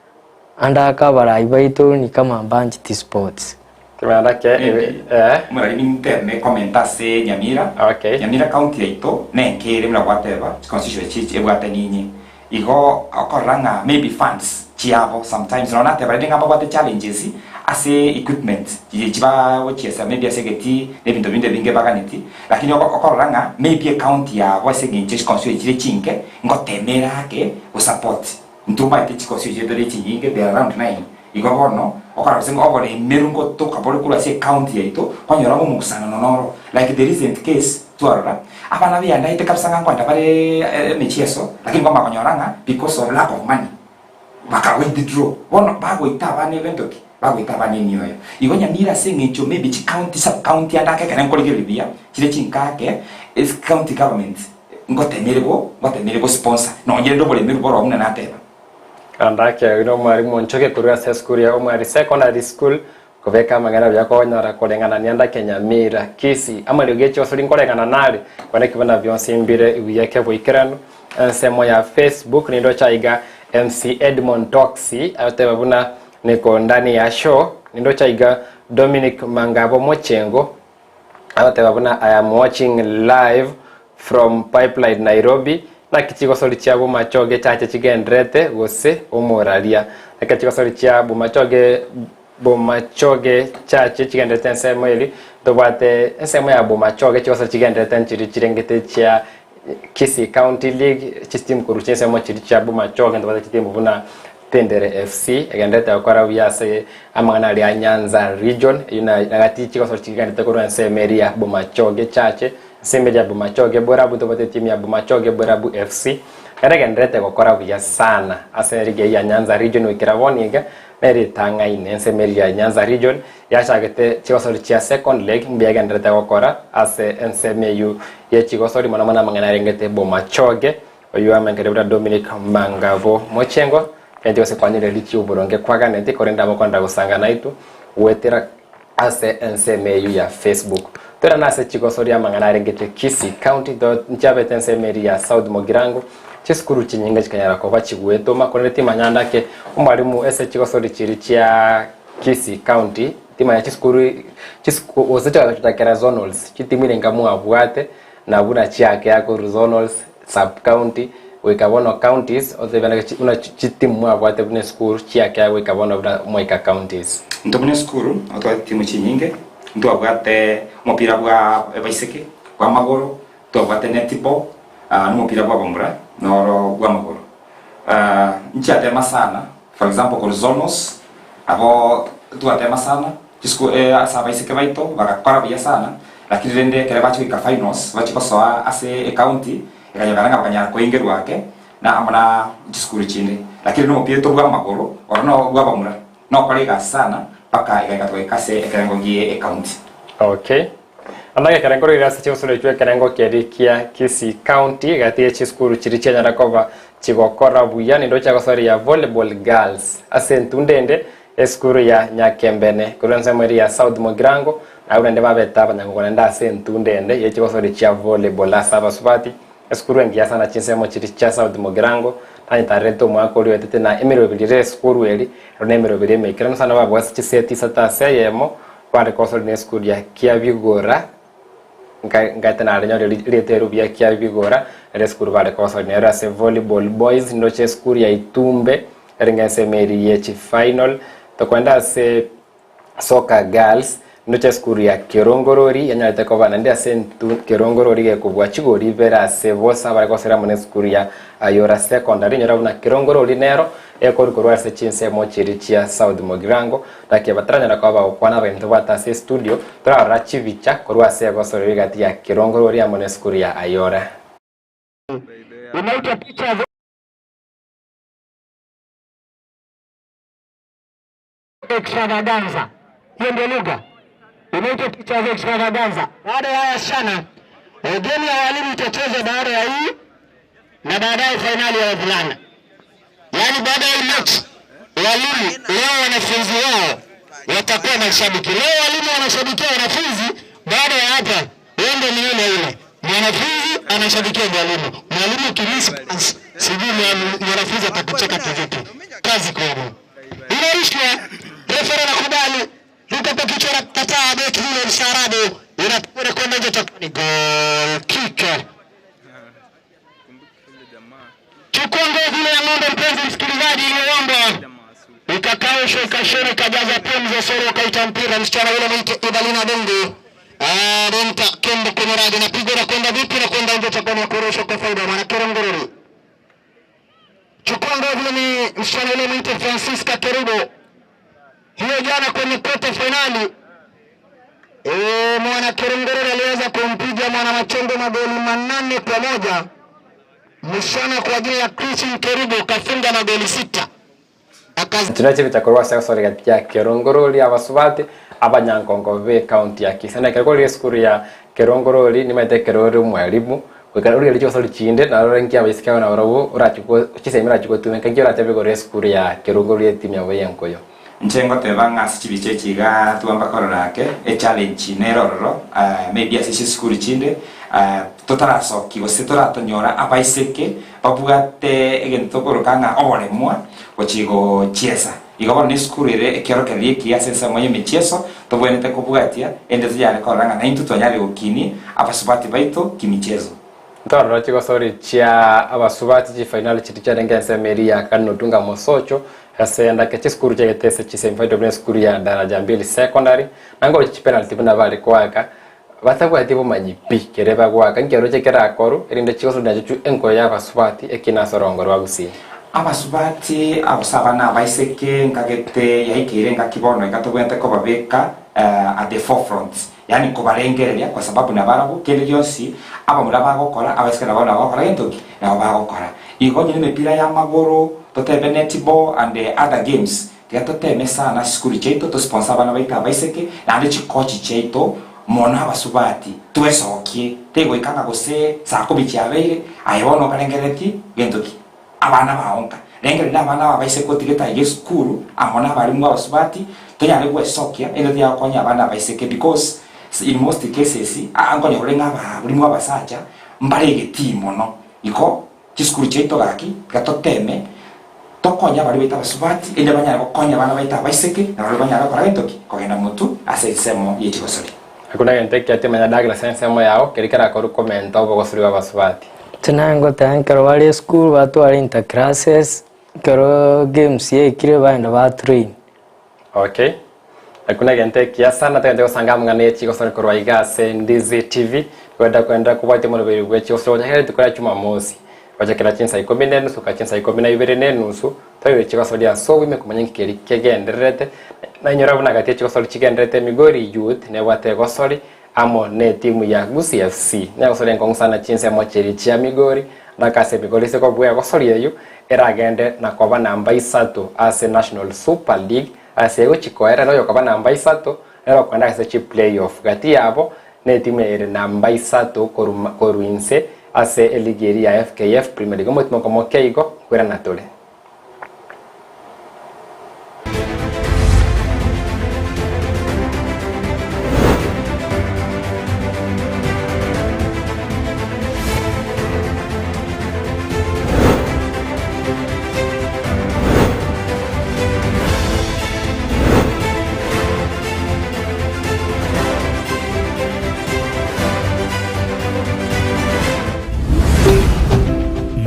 [SPEAKER 13] anda akabara ibaito ni kama banji sports
[SPEAKER 1] kimanda ke
[SPEAKER 14] mura interne commentase Nyamira
[SPEAKER 1] okay
[SPEAKER 14] Nyamira county ito nenkere mura whatever constituency ebwate ninyi igo akoranga maybe funds chiabo sometimes no nate bari ngamba bwate challenges ase equipment jiba wochesa maybe asegeti nebintu binde binge baganeti lakini okoranga maybe account ya waseginje constituency chinke ngotemera ke support ntuma iti constituency dole chinge be around 9 igobono okara singo obole merungo to kabole kula se account ya ito kwanyora mu musana nonoro like the recent case tuara abana bianda ite kabisa ngangwanda bare michezo lakini kwa makonyoranga because of lack of money baka withdraw bono bago itabane bentoki bago itabane niyo igonya mira singicho maybe chi county sub county andake kana nkoligiribia chire chinkake is county government ngotemerebo sponsor no ngendo bole miru boro umna nateba
[SPEAKER 1] andake ino mwari monchoke kurwa school ya umari secondary school koveka mangana byako nyara kolengana nianda Nyamira Kisii amali ugecho soli kolengana nali kwana kibana byonse imbire ibiyeke boikerano nsemo ya Facebook nindo chaiga MC Edmond Toxi atebabuna niko ndani ya show nindo chaiga Dominic Mangabo Mochengo atebabuna I am watching live from Pipeline Nairobi na kichigosori chiabo machoge chache chigendrete gose omoralia na kichigosori chiabo machoge bomachoge chache chigendrete nsemo ili tobate nsemo ya bomachoge chigosori chigendrete nchiri chirengete chia Kisii County League system kuruche nsemo chiri chiabo machoge tobate chitimbu buna Tendere FC egendrete akora uyase amana ali Nyanza region yuna nagati chigosori chigendrete kurwa nsemeria bomachoge chache Semeja Bumachoge Borabu tobate timu ya Bumachoge Borabu FC karega ndrete gukora buya sana aserige ya Nyanza region wikiravoniga meri tanga ine semeri ya Nyanza region yashagete chigosori chia second leg mbiyaga ndrete gukora ase NCMU ye chigosori mwana mangana rengete Bumachoge oyu amengere Dominic Mangabo Mochengo kandi ose kwanyire lichi uburonge kwaganete korenda mokonda gusanga naitu wetera ase NCMU ya Facebook Tera nase chigosori ya mangana rengete Kisii County do nchabe NCMU ya South Mogirango chiskuru chinyinga chikanyara kwa chigweto makoneti manyanda ke umwalimu ese chigosori chiri chia Kisii County tima ya chiskuru osecha tutakera zonals chitimire ngamu abwate na buna chiake yako zonals sub county wekabono counties ozebana una chitimu abwate bune school chiake ya wekabono buna moika counties
[SPEAKER 14] ndobune school atwa timu chinyinge ndo abwate mupira bwa baiseke kwa magoro to abwate netball no mupira bwa bombra no bwa magoro nchiatema sana for example kwa zonos abo tuatema sana disco asa baiseke baito bakakora bya sana lakini rende kale bacho ika finals bacho kosoa ase county ikanyagana bakanyara ko ingeru wake na amana disco chini lakini no mupira to bwa magoro no bwa bombra no kolega sana paka ikatwa ikase ekarengo gie county.
[SPEAKER 1] Okay. Andage karengo irasa chigosori chwe karengo kia Kisii County gati chiskuru chiriche nyara koba chigokora buya ndo chagosori ya volleyball girls asentundende eskuru ya Nyakembene kurenza mweri ya South Mogirango na urende babeta banyango nda asentundende ye chigosori cha volleyball asaba subati eskuru ngia sana chinsemo chiriche South Mogirango tani tareto mwako liwetete na emiro bilire eskuru eli ronemero bilire mekirano sana babwa chiseti sata seyemo kwa kosori ne skuru ya Kiabigora ngata na renyo letero bya Kiabigora re skuru vale kosori ne rase volleyball boys ndo che skuru ya Itumbe rengense meri ye chi final to kwenda se soccer girls ndo che skuru ya Kirongorori yanyalete ko bana ndi asentu Kirongorori ge kubwa chigori vera se vosa vale kosera mone skuru ya Ayora secondary nyora una Kirongorori nero ekori korwa se chinse mo chirichia South Mogirango takia batranya na kwa okwana bento bata se studio tora rachivicha korwa se gosori gati ya Kirongorori ya moneskuri ya Ayora
[SPEAKER 15] unaita picha extravaganza hiyo ndio lugha unaita picha za extravaganza baada ya haya sana game ya walimu itachezwa baada ya hii na baadaye finali ya wavulana. Yaani baada ya mechi walimu leo wanafunzi wao watakuwa mashabiki. Leo walimu wanashabikia wanafunzi, baada ya hapa wende ni ile. Mwanafunzi anashabikia mwalimu. Mwalimu kimisi sijui mwanafunzi atakucheka kivipi. Kazi kwao. Inaishwa refa anakubali. Yuko kichwa na kataa beki ile msharabo. Inapokuwa kwenda nje takuni goal kicker. Chukua ngozi ya ng'ombe mpenzi msikilizaji iliyoomba ikakaushwa ikashona ikajaza pembe za soro kaita mpira msichana yule mwite Idalina Bongo Renta Kembo kwenye radi na pigo na kwenda vipi na kwenda nje chakoni ya kurusha kwa faida mwana Kirongorori. Chukua ngozi ni msichana yule mwite Francisca Kerubo. Hiyo jana kwenye quarter finali Mwana Kerengere aliweza kumpiga Mwana Machombe magoli 8-1. Mshana kwa jina ya Christian Kerubo kafunga magoli 6.
[SPEAKER 1] Tunache bitakorwa sasa gati ya Kerongoroli abasubati abanyankongo be county ya Kisii na kerogoli skuru ya Kerongoroli ni maite kerori mwalimu wekarori alicho sali chinde na rorenki abisika na barabu urachiko chisemira chiko tumenka ngira tabe gore skuru ya Kerongoroli timya bayenkoyo
[SPEAKER 14] nchengo tebanga sichibiche chiga tuamba kororake e challenge nerororo maybe asisi skuru chinde totaraso kigosetora tonyora abaiseke babugate egento korokanga oboremwa ochigo chiesa igabona ni skuru ire ekero kerie kiasensa moyo micheso tobwenete kubugatia ende tujale koranga na intu tonyale ukini abasubati baito kimichezo
[SPEAKER 1] Toro Chigosori chia abasubati chi final chiticha dengense meria kanotunga mosocho asenda ke skuru chegete chisemfaito bne skuru ya daraja 2 secondary nango chi penalty buna bali kwaka batagwa tibo manyipi kereba kwaka ngero chekera akoru erinde Chigosori na chuchu enko ya abasubati ekina sorongoro wa Gusii
[SPEAKER 14] abasubati abasabana baiseke ngagete yaikire ngakibono ikatobwente ko babeka at the forefront yani ko barengereria kwa sababu na barabu kende yonsi aba muraba gukora abasikana bana bakora gentoki na bagukora igo nyine mipira ya magoro totebe netball and the other games gatoteme sana skuli cheito to sponsor bana baita baiseke na ndi chikochi cheito mona abasubati twesokie tego ikanga gose sakobichi abeire ayono karengereti gentoki abana baonka rengere n'abana babaiseko tigeta yeskuru amona bari mu abasubati tonyale gwesokia ende dia konya abana baiseke because in most cases angonya urenga ba buri mu abasaja mbare getimo no iko chiskuru cheito gaki gatoteme tokonya bari bita abasubati ende banyara konya abana baita baiseke na bari banyara kora getoki kogenda mutu asesemo yechigosori
[SPEAKER 1] hakuna gente que ate manya dagla sense mo yao kerikara koru komenta obogosori abasubati
[SPEAKER 13] tunango tankero wali school watu wali inter classes kero games ye kire baenda ba train.
[SPEAKER 1] Okay. Hakuna gente kiasa na tende osanga mngane Chigosori korwa igase Ndizi TV kwenda kubate mo beri gwe Chigosori hele tukora chuma mosi waje kila chinsa ikomine nusu ka chinsa ikomine ibere ne nusu tayo Chigosori ya so wime kumanya kikeri kegenderete na nyora buna gati Chigosori chigenderete migori youth ne wate Gosori amo ne timu ya Gusii FC na Gosori ngong sana chinsa mo cheri chia migori na kase migori se ko bwa Gosori yeyu era agende na kwa namba 3 as National Super League asego chikoera no yoka namba 3 era kwenda kase playoff gati yabo ne timu ere namba 3 koruinse ase eligeri ya FKF Premier League motimo komo keigo kwera natole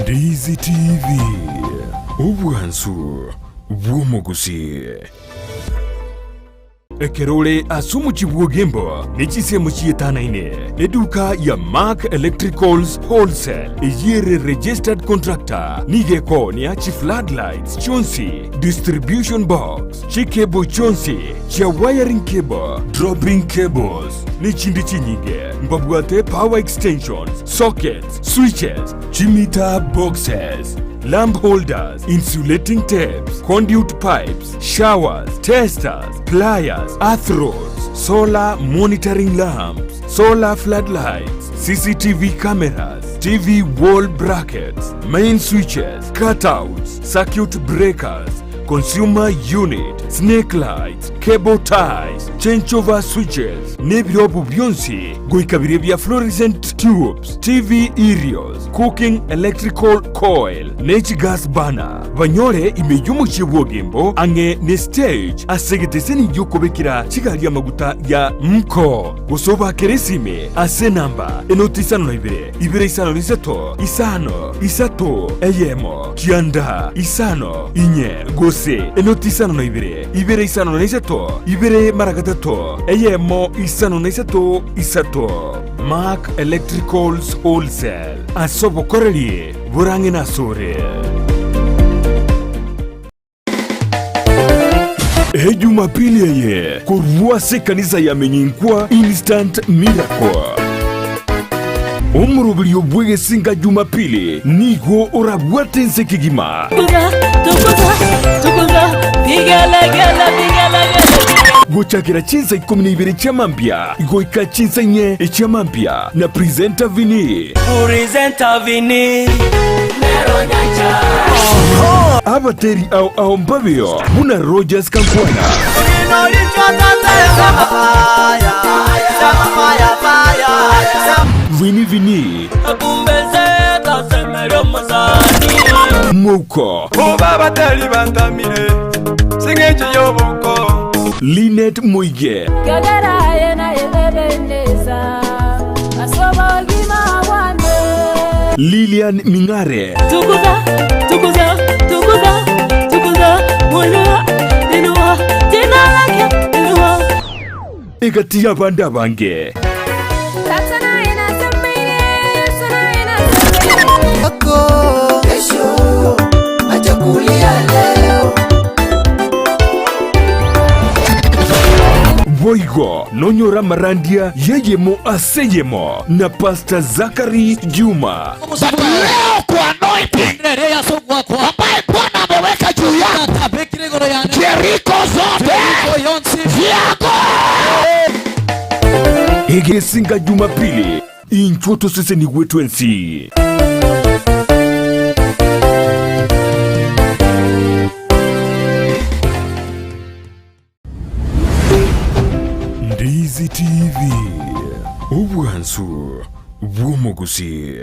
[SPEAKER 2] Ndizi TV Ubwansu Bw'Omugusii Ekerole asumu chibuogembo nechisemo chietanaine eduka ya Mark Electricals Wholesale ejire registered contractor nigeko ni achi floodlights chonsi distribution box chikebo chonsi cha wiring cable dropping cables ni chindi chinyige mbabwate power extensions sockets switches chimita boxes lamp holders, insulating tapes, conduit pipes, showers, testers, pliers, earth rods, solar monitoring lamps, solar floodlights, CCTV cameras, TV wall brackets, main switches, cutouts, circuit breakers, consumer unit, snake lights, cable ties, changeover switches, nebirobu byonsi, goikabire bya fluorescent tubes, TV aerials, cooking electrical coil, natural gas burner. Banyore imeyumu chibwogembo ange ne stage asegeteseni yokobekira chigali amaguta ya mko. Gosoba keresime ase namba enotisano na ibere isano liseto, isano, isato, eyemo, kianda, isano, inye, gose, enotisano na ibere isano na isato, ibere maragatato, eyemo, isano na isato, isato. Mark Electricals Wholesale asobo korelie burange na sore Jumapili yeye kurwase kanisa ya menyinkwa Instant Miracle. Omurubili obwege singa Jumapili nigo orabwate nsekigima.
[SPEAKER 16] Tukuza, bigala.
[SPEAKER 2] Gochakira chinsa 12 chamampia, goika chinsa nye chamampia na presenter Vini.
[SPEAKER 16] Nero nyancha.
[SPEAKER 2] Abateri au mbabio, Muna Rogers Kankwana. Vini. Moko.
[SPEAKER 16] Babateri bantamire. Singeji yoboko.
[SPEAKER 2] Linet Moige.
[SPEAKER 16] Gagara yena yebebendeza. Asoba gima wane.
[SPEAKER 2] Lilian Mingare.
[SPEAKER 16] Tukuza. Mulua. Dinua.
[SPEAKER 2] Ekatia banda bange.
[SPEAKER 16] Kesho. Achakulia leo.
[SPEAKER 2] Boigo, Nonyora Marandia, Yeyemo Aseyemo, na Pastor Zakari Juma.
[SPEAKER 15] Leo kwa anointing ambaye Bwana ameweka juu yako, Jericho zote vyako.
[SPEAKER 2] Ege singa Jumapili, inchoto sese ni wetu NC. Ndizi TV, ubwansu bw'omugusi.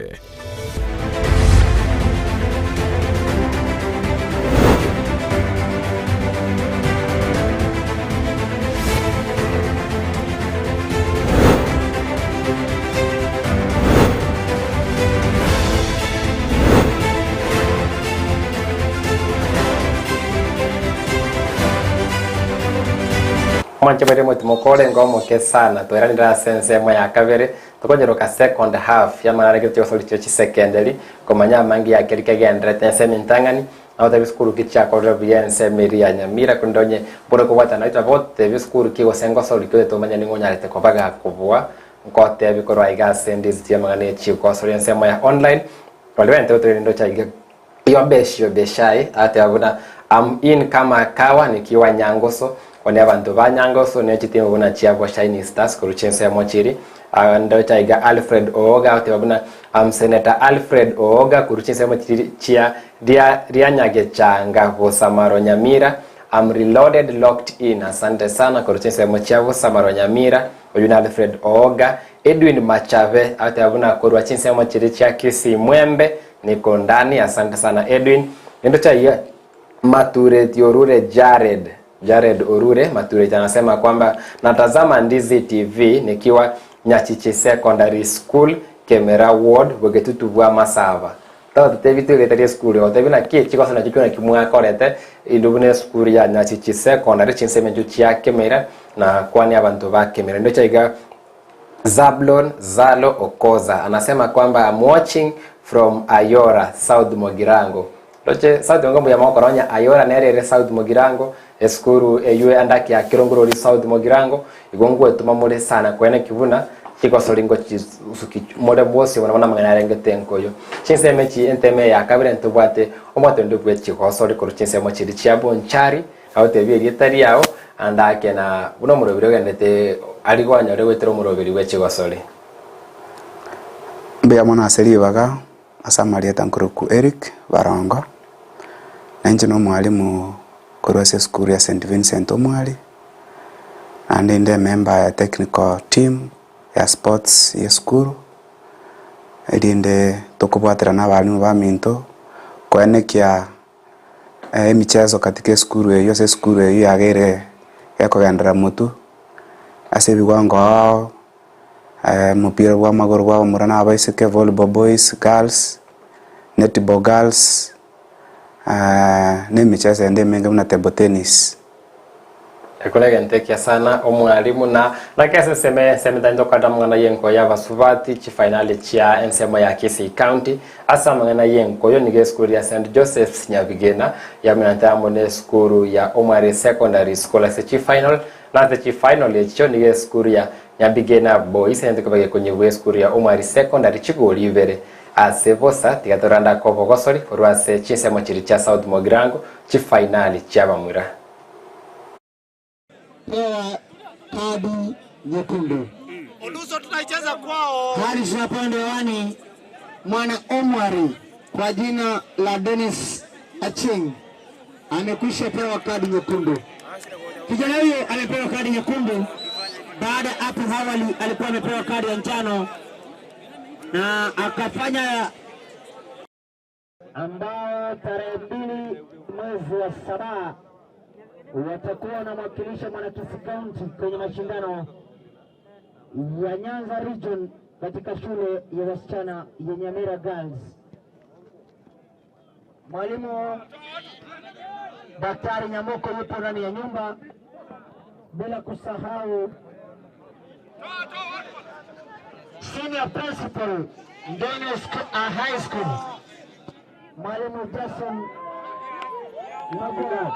[SPEAKER 1] Mwanche bere mutimokole ngomo kesana toera ndira sense mo ya kabere tukonyeroka second half ya manareke tyo soli cyo secondary komanya mangi ya kerike gendra tense mintangani au tabi skuru kicha ko bien se meria Nyamira kundonye bore ko wata naita bote bi skuru kigo sengo soli ko to manya ningonya lete ko baga kubwa ngote bi ko raiga Ndizi tia mangane chiko soli sense mo ya online probably to ndo cha iyo beshai ate abuna in kama kawa nikiwa Nyangoso wale abantu ba Nyangoso ne chitimu buna chiabo Shining Stars kuruchense ya mochiri ndo chaiga Alfred Ooga ate babuna Senator Alfred Ooga kuruchense ya mochiri chia dia nyage changa ko Samaro Nyamira reloaded locked in. Asante sana kuruchense ya mochiavo Samaro Nyamira oyuna Alfred Ooga. Edwin Machave ate babuna kuruchense ya mochiri chia Kisii Mwembe niko ndani. Asante sana Edwin. Ndo chaiga Mature Tiorure Jared Orure Mature anasema kwamba natazama Ndizi TV nikiwa Nyachiche Secondary School Kemera Ward Bogetutu bwa Masava. Tawa tutevitu getari school yo tebina chiko sana chiko na kimwa korete ilubune school ya Nyachiche Secondary chinsemenju chia Kemera na kwani abantu ba Kemera ndo chaiga Zablon Zalo Okoza anasema kwamba I'm watching from Ayora South Mogirango. Loche South ngombo ya makoronya Ayora nerere South Mogirango eskuru ewe andaki ya Kirongorori South Mogirango igongo tumamure sana kwene kivuna chiko solingo chisuki mode bosi wana mangana rengete nkoyo chinse mechi enteme ya kabire ntubwate omoto ndubwe chiko sori ko chinse mochi chiabo nchari au tebi ritari yao andake na buno murobiro gendete aligwanya rewetero murobiri we Chigosori
[SPEAKER 17] mbe amana aseli baga asamaria tankuruku Eric Barongo nanje no mwalimu Kurose School ya St Vincent Omwali and in the member ya technical team ya sports ya school edinde tokubwatira na balimu ba minto kwenekia emichezo katika school eyo se school eyo yagere yakogendera mutu ase bigwango ao mupira wa magoro wa murana abaisike volleyball boys girls netball girls ne michezo ende menga na table tennis
[SPEAKER 1] Ekolege ntekia sana omwalimu na kese seme tando kada mwana yenko ya basubati chi finali chia ensemo ya Kisii County asa mwana yenko yo nige school ya St Joseph's Nyabigena ya mnanta mone school ya Omari Secondary School ase chi final na the chi final ya cho nige school ya Nyabigena Boys ende kubage kwenye we school ya Omari Secondary chigoli ibere ase vosa tigatoranda ko bogosori korwase chi ensemo chiri cha South Mogirango chi finali chia bamura
[SPEAKER 15] pewa kadi nyekundu.
[SPEAKER 8] Oluso tunaicheza kwao.
[SPEAKER 15] Hadi tunapanda hewani mwana Omari kwa jina la Dennis Aching amekwisha pewa kadi nyekundu. Kijana huyo amepewa kadi nyekundu baada hapo awali alikuwa amepewa kadi ya njano na akafanya ambao tarehe 2 mwezi wa 7 watakuwa wanamwakilisha mwana Kisii County kwenye mashindano ya Nyanza Region katika shule ya wasichana ya Nyamira Girls. Mwalimu Daktari Nyamoko yupo ndani ya nyumba, bila kusahau Senior Principal Ndoni High School Mwalimu Jason Magura.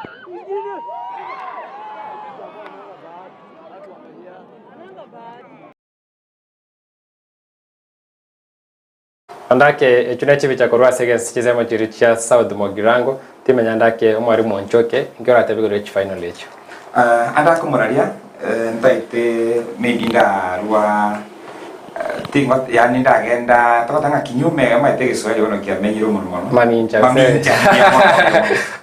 [SPEAKER 1] Andake chunechi bichakorwa segens chizemo chiricha South Mogirango timenya ndake omwarimu onchoke ngora tabigore chi final echo
[SPEAKER 14] andako moraria ntaite medinda rwa tingo yani ndagenda tokatanga kinyume maite Kiswahili wono kiamenyiro muno
[SPEAKER 1] maminja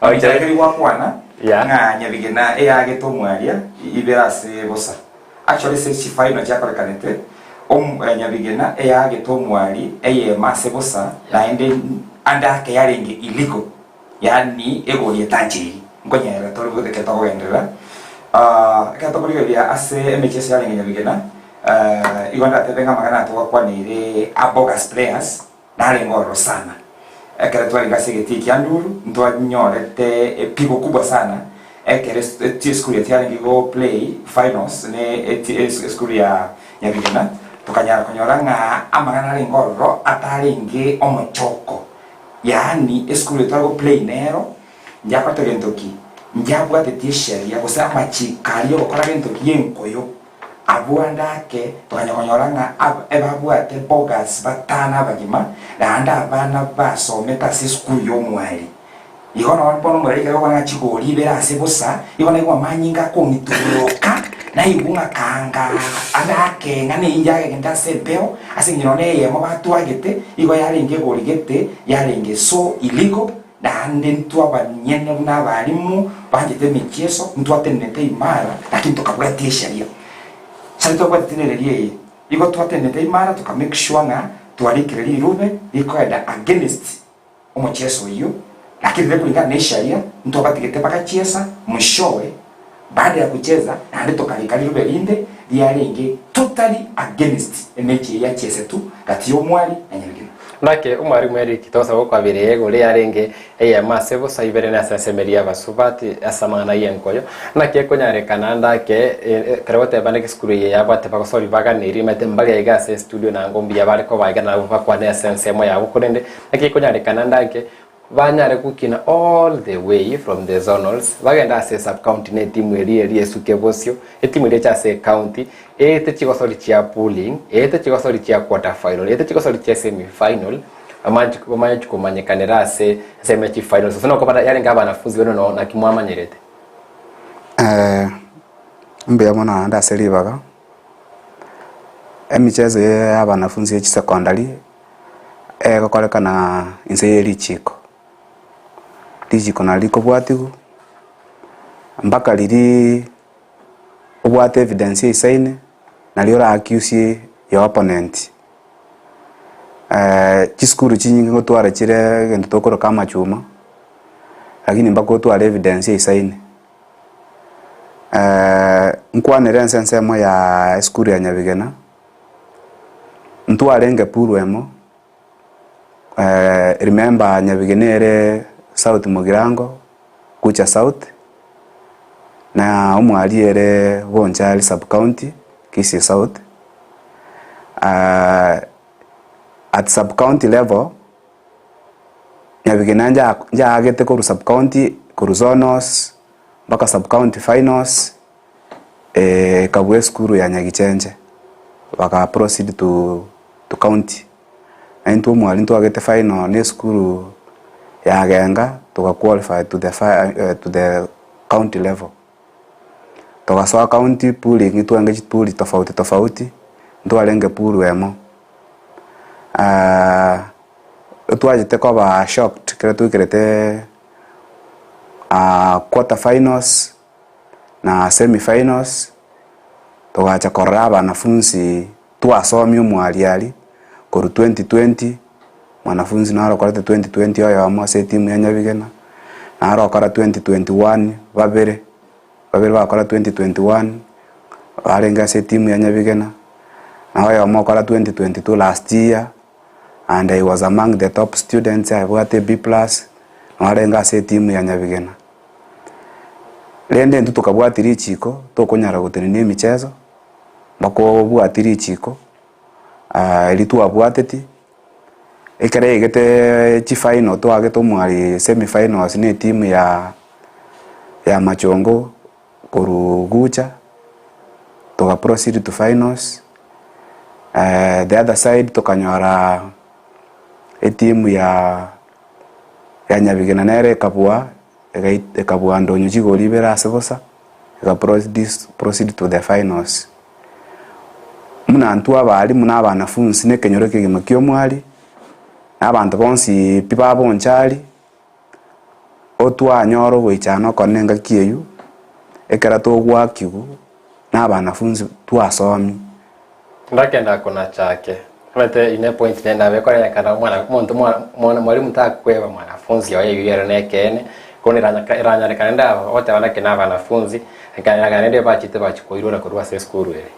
[SPEAKER 14] oichakiri wakwana nga Nyabigena eyage mwaria iberase bosa actually se chi final chakorekanete Nyabigena eyage mwari eye mase bosa na ende andake yaringe illegal yani ego yetanjiri ngonyera toro de ketago endera ketago ya ase MHS yaringe Nyabigena igwanda tebenga magana to kwa ni abogas players na ngoro sana ekere twali gasegeti kianduru ntwa nyorete pigo kubwa sana ekere school ya yaringe go play finals ne school ya Nyabigena tukanyara konyoranga amagana ngoro ataringe omochoko yani school etago play nero njakota gentoki njabwa tetisheri ya kusema chikario okora gentoki yenkoyo abuandake tukanyaranga ebabwate bogas batana bagima nanda abana basometa se school yo mwali igona wapono mwali kero kwa chigoli bera sebusa igona igwa manyinga kongituroka na ibunga kanga andake ngane injage ngenda sebeo asinyirone yemo batu agete igo yaringe gorigete yaringe so illegal dande ntwa banyene n'abarimu bangete mikieso ntwa tenete imara lakini tukabwate sheria sali tukwa tinererie igo twatenete imara tuka make sure nga twalikireri rube ikoenda against omocheso iyo lakini lepo ingana sheria ntwa batigete bakachiesa mwishowe baada ya kucheza na ndio tukalikali rube inde yaringe totally against emechi ya chese tu kati yo mwali na Nyabigena
[SPEAKER 1] ndake umwarimu Eric tosa go kwabire yego le yarenge eye masebo saibere na sensemeria basubati asamana yenkoyo nake konyare kananda ke krewote baneke skuru ye yabate bakosori baganiri mete mbali igase studio na ngombi yabare ko bagana bakwa ne sensemo yabo kurende nake konyare kananda ke banyare kukina all the way from the zonals bagenda se sub county ne timu eri esuke bosio etimu eri cha se county ete Chigosori chia pooling ete Chigosori chia quarter final ete Chigosori chia semi final amanje kumanyekanira se mechi final so no kopata yale ngaba nafunzi weno no nakimwamanyerete
[SPEAKER 17] mbe mwana anda selibaga emichezo ya banafunzi ya secondary kokolekana inse lichiko na liko bwatigu mpaka liri ubwate evidence isaine na liora accuse ya opponent chiskuru chinyingi ngotwara chire gento tokoro kama chuma lakini mpaka otwara evidence isaine nkwanere nsensemo ya skuru ya Nyabigena ntwarenge puru emo remember Nyabigena ere South Mogirango kucha South na omwali ere Bonchari sub county Kisii South. At sub county level nyabigina agete koru sub county koru zonals mpaka sub county finals kabwe skuru ya Nyagichenje waka proceed to county. Aintu mwali ntu agete final ne skuru ya Genga to qualify to the county level. Tokasoa county pool ngitu angechi pool tofauti ntu alenge pool wemo. Tuajite kwa ba shocked kile tukirete quarter finals na semi finals togacha koraba wanafunzi tuasomi umwaliali koru 2020 mwanafunzi naro korete 2020 oyo amase timu ya Nyabigena naro kora 2021 babere bakora 2021 barenga se timu ya Nyabigena na oyo amokora 2022 last year, and I was among the top students. I got a B+. Narenga se timu ya Nyabigena. Lende ntu tukabwatiri chiko tokonyara gutenene michezo bako bwatiri chiko ili tuabwateti ekere igete chi final to ageto mwali semi finals ne timu ya Machongo korugucha to proceed to finals. The other side tukanyara timu ya Nyabigena nere kabua ekabua ndonyo chigolibera asegosa proceed to the finals. Muna antu abali muna abanafunzi ne kenyoro kigima kyomwali abantu bonsi pipa Bonchari otwa nyoro goichano konenga kieyu ekera to gwakigu na abanafunzi twasomi
[SPEAKER 1] ndakenda kuna chake mete ine point nenda bekora kana mwana muntu mwalimu takweba mwanafunzi oyo yero nekene kone ranya kanenda wote wanake na wanafunzi kanende bachite bachikoirora kurwa se skuru ere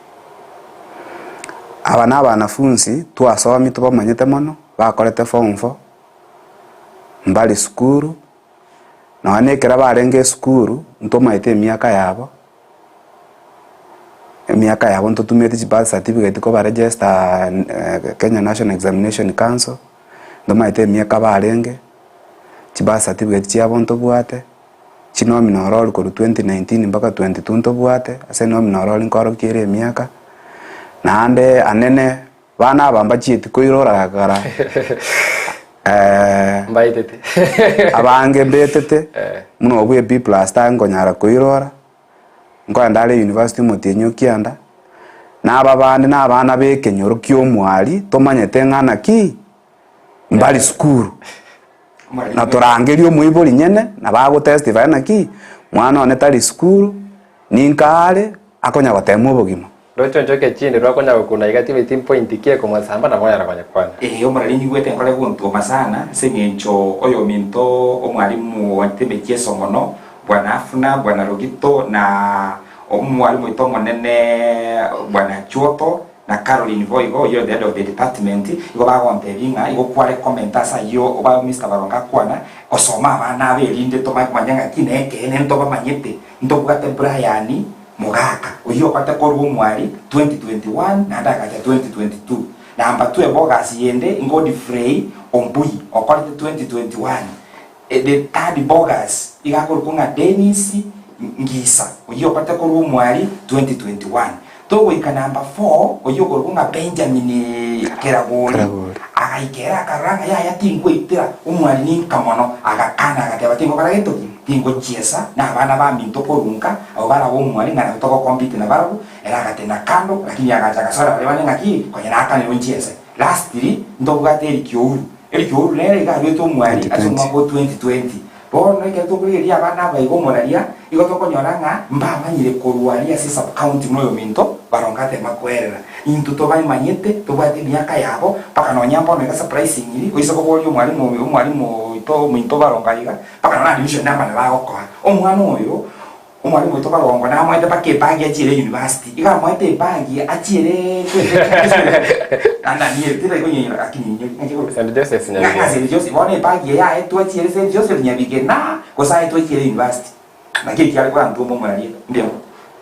[SPEAKER 17] abana abanafunzi twasomi tubamanyete mono bakorete form 4 mbali skuru na wanekera barenge skuru ntomaite miaka yabo ntotumete birth certificate ko register Kenya National Examination Council ntomaite miaka barenge birth certificate chiabo ntobwate chinomino roll ko 2019 mpaka 22 ntobwate ase nomino roll nkoro kire miaka na ande anene bana bamba chiti koirora gara
[SPEAKER 1] mbaitete
[SPEAKER 17] abange betete muno bwe B+ tango nyara koirora ngo ndale university motenyo kianda na babande na abana bekenyoro kyomwali tomanyete ngana ki mbali skuru na torangerio muibori nyene na bago testify na ki mwana onetali skuru ninkale akonya gotemo bogima
[SPEAKER 1] rocho njoke chinde rwakonya gukuna igati team point kie ko masamba na moya rakanya kwana
[SPEAKER 14] omurali nyigwete nkole guntu masana sengencho oyo minto omwalimu watebekie somono bwana Afuna bwana Rogito na omwalimu ito monene bwana Chuoto na Caroline Voigo yo the head of the department igo bagompe binga igo kwale commentasa yo oba Mr. Baronga kwana osoma bana belinde to manyanga kineke nento bamanyete ntobwate Brian Mogaka oyo kwate koru mwali 2021 na ndaka 2022 namba 2 August yende ngodi Frey Ombui okwate 2021 the third August igakoro kunga Dennis Ngisa oyo kwate koru mwali 2021 togo ika namba 4 oyo koru kunga Benjamin Keragori akaikera karanga ya tingwe itira umwali ni kamono agakana agateba tingo karageto tingo chiesa na bana ba minto korunka abo bana bo umwali ngana toko compete na barabu era agatena kando lakini agacha sora bale bane ngaki kwenye nakane wonchiesa last 3 ndogateri kyouru lere ga beto umwali azuma ko 2020 bono ike to kuri ya bana ba igo moraria igo to konyoranga mbaba nyire koruaria se sub county moyo minto barongate makwerera into to bai manyete to bati miaka yabo paka no nyambo no surprise ngiri oiso ko bolyo mwalimu ito minto barongaiga paka na admission namba na bago kwa omwana oyo omwalimu ito barongo na mwete pake bagi achire university iga mwete bagi achire ana ni tire ko nyira akini nyiko
[SPEAKER 1] St. Joseph
[SPEAKER 14] Nyabigena St. Joseph one bagi ya eto achire St. Joseph Nyabigena ko sai to achire university na kiki alikuwa ntumo mwanani ndio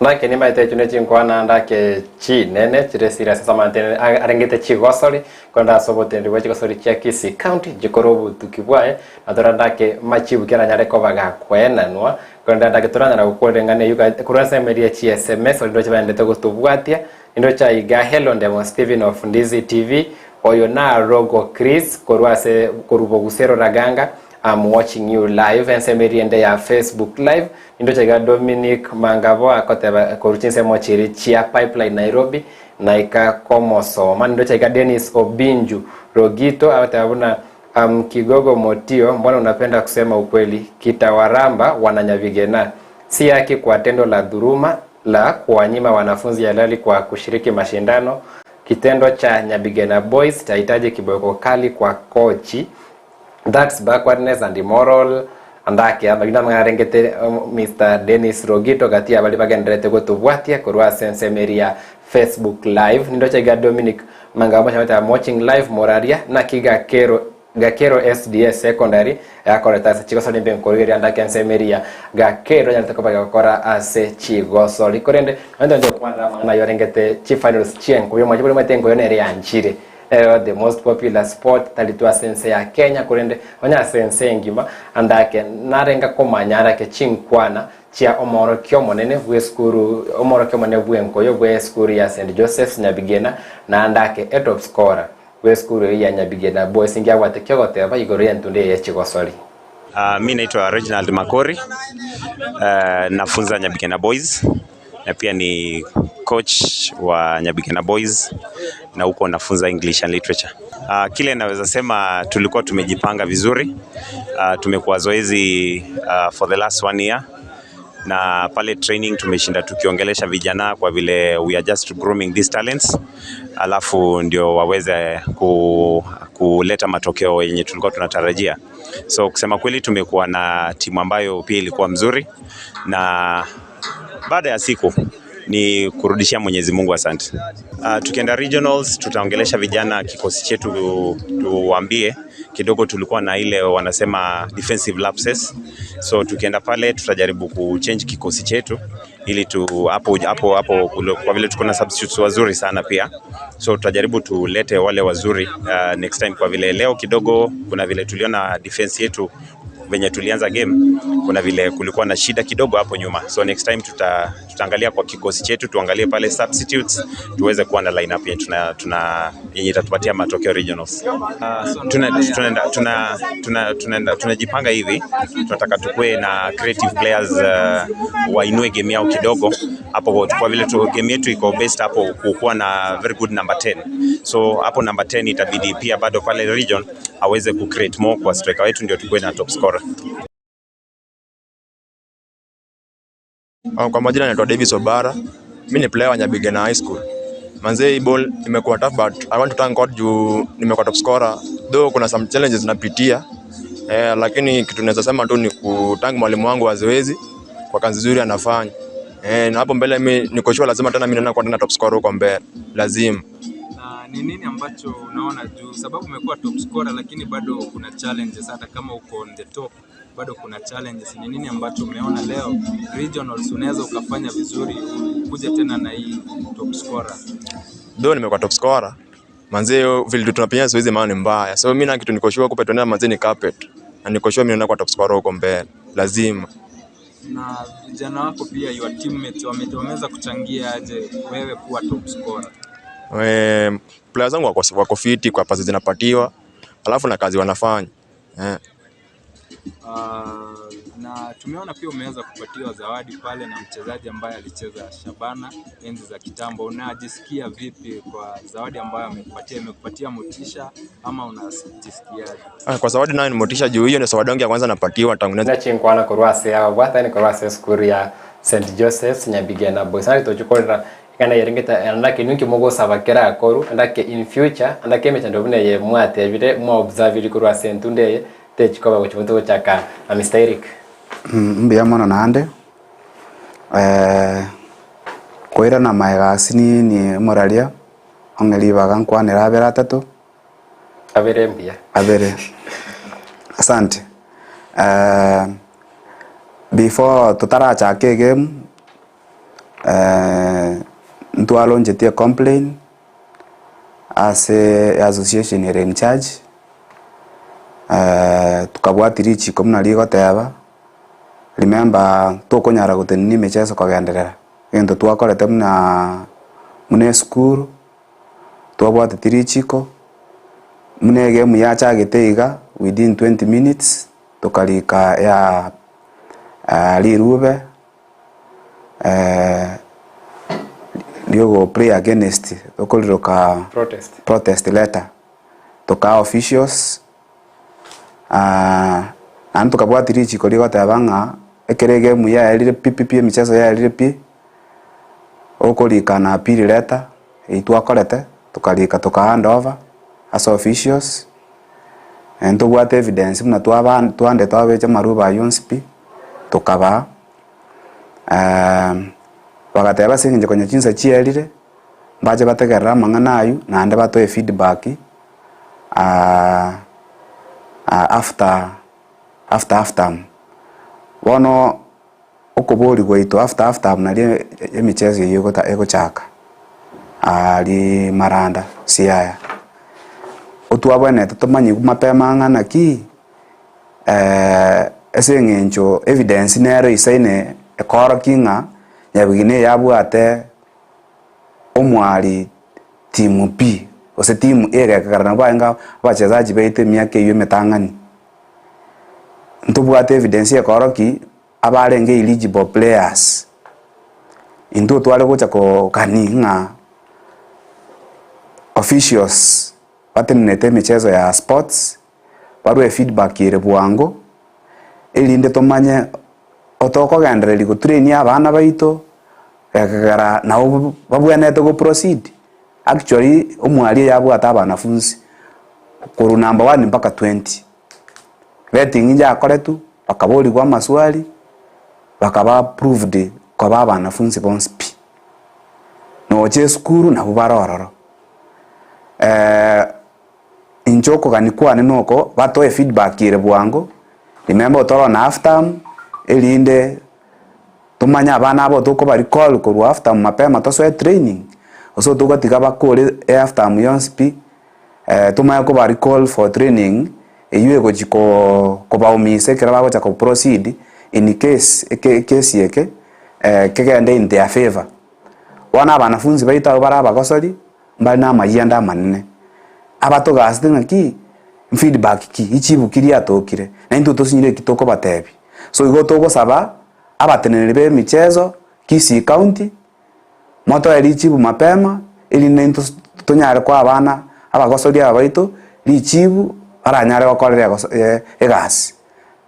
[SPEAKER 1] ndake ni maite chune chinkwana ndake chi nene chire serious sasa mantene arengete Chigosori konda sobote ndi Chigosori chia Kisii County jikorobu tukibwae adora ndake machibu kera nyare kobaga kwenanwa konda ndake turana na gukorengane yuka kurasa media chi SMS ndo chibandete gutubwatia ndo cha iga hello ndemo Steven of Ndizi TV oyo na Rogo Chris korwase korubo gusero raganga. I'm watching you live and semeri ende ya Facebook live ndo chaga Dominic Mangabo akoteba koruchinse mochiri chia pipeline Nairobi naika komoso man ndo chaga Dennis Obinju Rogito atabuna Kigogo Motio mbona unapenda kusema ukweli kitawaramba wananyavigena si yake kwa tendo la dhuruma la kuwanyima wanafunzi halali kwa kushiriki mashindano kitendo cha Nyabigena Boys tahitaji kiboko kali kwa kochi. That's backwardness and immoral andake abagina mangarengete Mr. Dennis Rogito gatia bali bagenderete gotubwatia kurwa sensemeria Facebook live nindo cha Dominic Mangabo chamata watching live moraria na kiga Gakero SDS secondary yakoreta Chigosori ben koriri andake sensemeria Gakero nyalta kopagakora ase Chigosori korende ndo kwanda mangana yorengete chief finals chien kuyo majibuli matengo yone ria nchire the most popular sport talitwa sense ya Kenya kurende onya sense ngima andake narenga komanyara ke chinkwana chia omoro kyomonene bwe skuru omoro kyomone bwe nkoyo bwe skuru ya St Joseph's Nyabigena na andake top scorer bwe skuru ya Nyabigena boys ngia wate kyogoteba igoro yentunde ya Chigosori.
[SPEAKER 18] Mimi naitwa Reginald Makori, nafunza Nyabigena Boys na pia ni coach wa Nyabigena Boys na huko nafunza English and Literature. Kile naweza sema tulikuwa tumejipanga vizuri. Tumekuwa zoezi for the last 1 year na pale training tumeshinda tukiongelesha vijana kwa vile we are just grooming these talents. Alafu ndio waweze kuleta matokeo yenye tulikuwa tunatarajia. So kusema kweli tumekuwa na timu ambayo pia ilikuwa mzuri na baada ya siku ni kurudishia Mwenyezi Mungu asante. Tukienda regionals tutaongelesha vijana kikosi chetu tuwaambie kidogo tulikuwa na ile wanasema defensive lapses. So tukienda pale tutajaribu kuchange kikosi chetu ili hapo kwa vile tuko na substitutes wazuri sana pia. So tutajaribu tulete wale wazuri next time kwa vile leo kidogo kuna vile tuliona defense yetu venye tulianza game kuna vile kulikuwa na shida kidogo hapo nyuma. So next time tutaangalia kwa kikosi chetu tuangalie pale substitutes tuweze kuwa na lineup yetu yenye itatupatia matokeo regionals. Tunajipanga hivi, tunataka tukue na creative players wainue game yao kidogo hapo kwa vile game yetu iko based hapo kuwa na very good number 10. So hapo number 10 itabidi pia bado pale region aweze ku create more kwa striker wetu ndio tukue na top scorer.
[SPEAKER 19] Kwa majina naitwa Davis Obara. Mimi ni player wa Nyabigena High School. Manze hii ball imekuwa tough but I want to thank God juu nimekuwa top scorer. Though kuna some challenges napitia. Lakini kitu naweza sema tu ni kutangu mwalimu wangu wa zoezi kwa kazi nzuri anafanya. Na hapo mbele mimi niko sure lazima tena mimi naenda kwa tena top scorer huko mbele. Lazima.
[SPEAKER 20] Ni nini ambacho unaona juu sababu umekuwa top scorer lakini bado kuna challenges hata kama uko on the top bado kuna challenges. Ni nini ambacho umeona leo regionals unaweza ukafanya vizuri kuja tena na hii top scorer?
[SPEAKER 19] Though nimekuwa top scorer manze vile tunapenya zoezi maana ni mbaya. So mimi na kitu niko sure kupe tunaenda manze ni carpet. Na niko sure mimi naenda kwa top scorer huko mbele. Lazima.
[SPEAKER 20] Na vijana wako pia your teammates wameweza kuchangia aje wewe kuwa top scorer?
[SPEAKER 19] Players wangu wako fiti kwa pasi zinapatiwa alafu na kazi wanafanya.
[SPEAKER 20] Na tumeona pia umeweza kupatiwa zawadi pale na mchezaji ambaye alicheza Shabana enzi za kitambo. Unajisikia vipi kwa zawadi ambayo amekupatia? Imekupatia motisha ama unajisikiaje?
[SPEAKER 19] Kwa zawadi nayo ni motisha juu hiyo ni zawadi yangu ya kwanza napatiwa tangu
[SPEAKER 1] na chinkwana kurwase ya bwata ni kurwase skuru ya St Joseph's Nyabigena Boys. Ari tochukora kana yerengeta andake nyuki mogo sabakera akoru andake in future andake mechando bune ye mwate bide mwa observe kurwase ntunde techikoba kuchimuto chaka Mr. Eric.
[SPEAKER 17] Mbia mono nande koira na maegasi ni moralia ongelibaga nkwanira abera atatu
[SPEAKER 1] abere mbia
[SPEAKER 17] abere asante before tutarachake game ntwalonjetie complain as a association here in charge tukabwatiri chiko muna rigoteba remember tukonyara guteni michezo kogenderera gento twakorete muna school twabwatiri chiko muna game yachagete iga within 20 minutes tukalika ya lirube liogo play against tukoliroka protest letter toka officials and tukabwatiri chiko ligotebanga ekerege muya elire PPP michezo ya elire pi okolika na appeal letter itwakorete tukalika tuka hand over as officials and tubwate evidence muna twande twabeche maruba yonspi tukaba bagateba singe konye chinsa chielire baje bategerera mang'ana ayu nande batoe feedback after bono okobori gwaito after nali emichezo yigo egochaka ali maranda siaya otwabone tumanyi kumapema ng'ana ki esengencho evidence nero isaine ekoro kinga yabigine yabwate omwali timu B ose timu A gakarana banga bachezaji beite myake iyo metangani ntubwate evidence ekoro ki abarenge eligible players into twale gocha ko kaninga officials batemnete michezo ya sports barwe feedback ire bwango elinde tomanye otoko gandereri go train abana baito ekagara nabo babwenete go proceed actually omwali yabwata abanafunzi kuru number 1 mpaka 20 vetting nja akoretu bakaboli kwa maswali bakaba proved kwa baba wanafunzi bonspi no che skuru na bubarororo injoko kanikwa nenoko batoe feedback ire bwango remember toro na after elinde tumanya abana abo tuko bari call ko after mapema toso training oso tuko tigaba kole after yonspi tumaya ko bari call for training eyue ko chiko ko baumise kera babo cha ko proceed in case yeke kegende in their favor wana abanafunzi baita baraba gosori mbali na mayanda manene abato gastinga ki feedback ki ichibu kiri atokire na into tosinyire kitoko batebi so igo toko saba abatenere be michezo Kisii County moto elichibu mapema ili nento tonyare kwa abana abagosori abaito lichibu aranyare bakorera egasi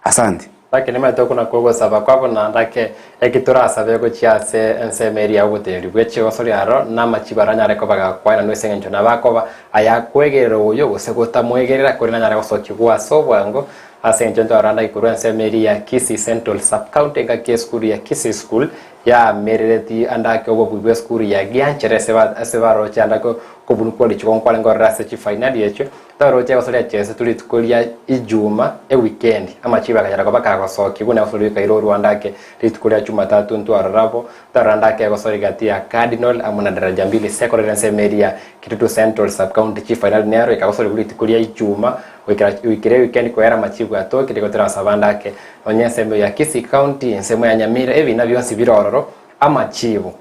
[SPEAKER 17] asante
[SPEAKER 1] lakini mato kuna kogo saba kwa bona ndake ekitura sabe ko chiase ensemeri ya guteri bweche osori aro na machibaranya reko baga kwaina no sengencho na bakoba aya kwegerero uyo gusegota mwegerera kuri nanyare gosoki gwa sobwango asengencho ndaranda ikuru ensemeri ya Kisii Central Sub County ga school ya Kisii School ya merereti andake obo bubwe school ya Gianchere sebaro chandako kubunu kwali chikonkwa lengo rasa chi final yecho taro osori ya chese tulitukulia ijuma weekend ama chiba kanyara ko baka gosoki buna osori kairo Rwandake tulitukulia Jumatatu ntwararabo tarandake gosori gati ya Cardinal amuna daraja 2 secondary ensemeri ya Kitutu Central Sub County chi final nero ikagosori tulitukulia ijuma weekend ko era machibu atoki likotera sabandake onyesemo ya Kisii County ensemo ya Nyamira evi na byonsi birororo amachibu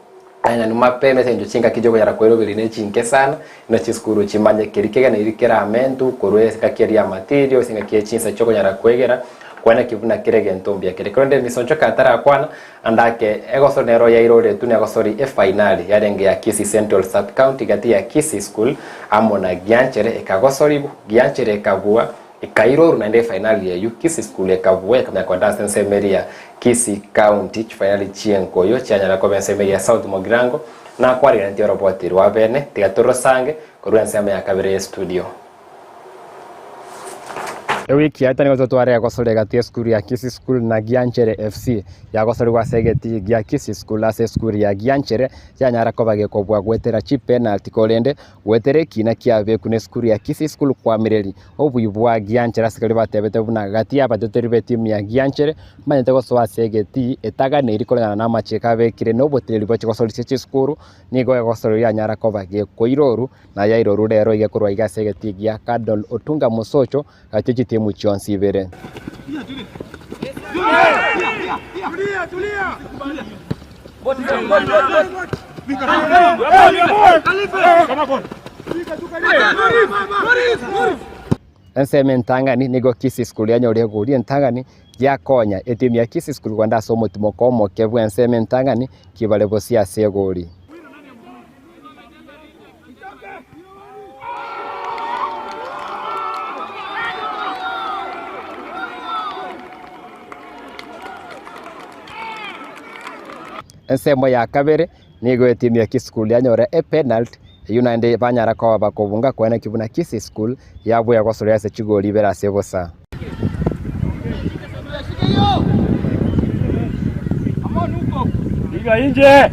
[SPEAKER 1] anya numa peme senjo chinga kijogo yara kwero birine chinke sana na chiskuru chimanye kirikega na irikera amentu korwe kakeria material singa kie chinsa choko yara kwegera kwana kivuna kirege ntombia kirekonde misoncho katara kwana andake egoso nero ya irore tune egosori finali yarenge ya Kisii Central Sub County gati ya Kisii School amona Gianchere ekagosori Gianchere ekabua ikairo runande finali ya Kisii School ekabua kama kwa dance ensemeri ya Kisii County finali chienko yo chanya kwa ensemeri ya South Mogirango na kwa ri ntiro botiri wa bene tigatoro sange korwa ensema ya kabere studio wiki hata ni watoto wale yakosole gatie school ya Kisii school na Gianchere FC yakosole kwa segeti ya Kisii school ase school ya Gianchere yanyara ko bagekobwa gwetera chi penalty kolende gwetere kina kiabe kune school ya Kisii school kwa mireri obuyubwa Gianchere asikali batebete buna gati abateteri team ya Gianchere manyete ko swa segeti etaga ne irikolana na macheka bekire no boteri boche kosole chi school nigo yakosole yanyara ko bagekoiroru na yairoru rero igekorwa igasegeti ya Kadol Otunga Musocho gati timu chonsi ibere. Enseme Ntangani nigo Kisii school yanyore guri Ntangani yakonya etimu ya Kisii school kwanda somo timokomo kebwe enseme Ntangani kibale bosia segori. Ensemo ya kabere nigo timu ya Kisii school yanyore penalty yunande banyara kwa bakobunga kwa kibuna Kisii school yabo yakosore yase Chigori bera sebosa. Liga nje.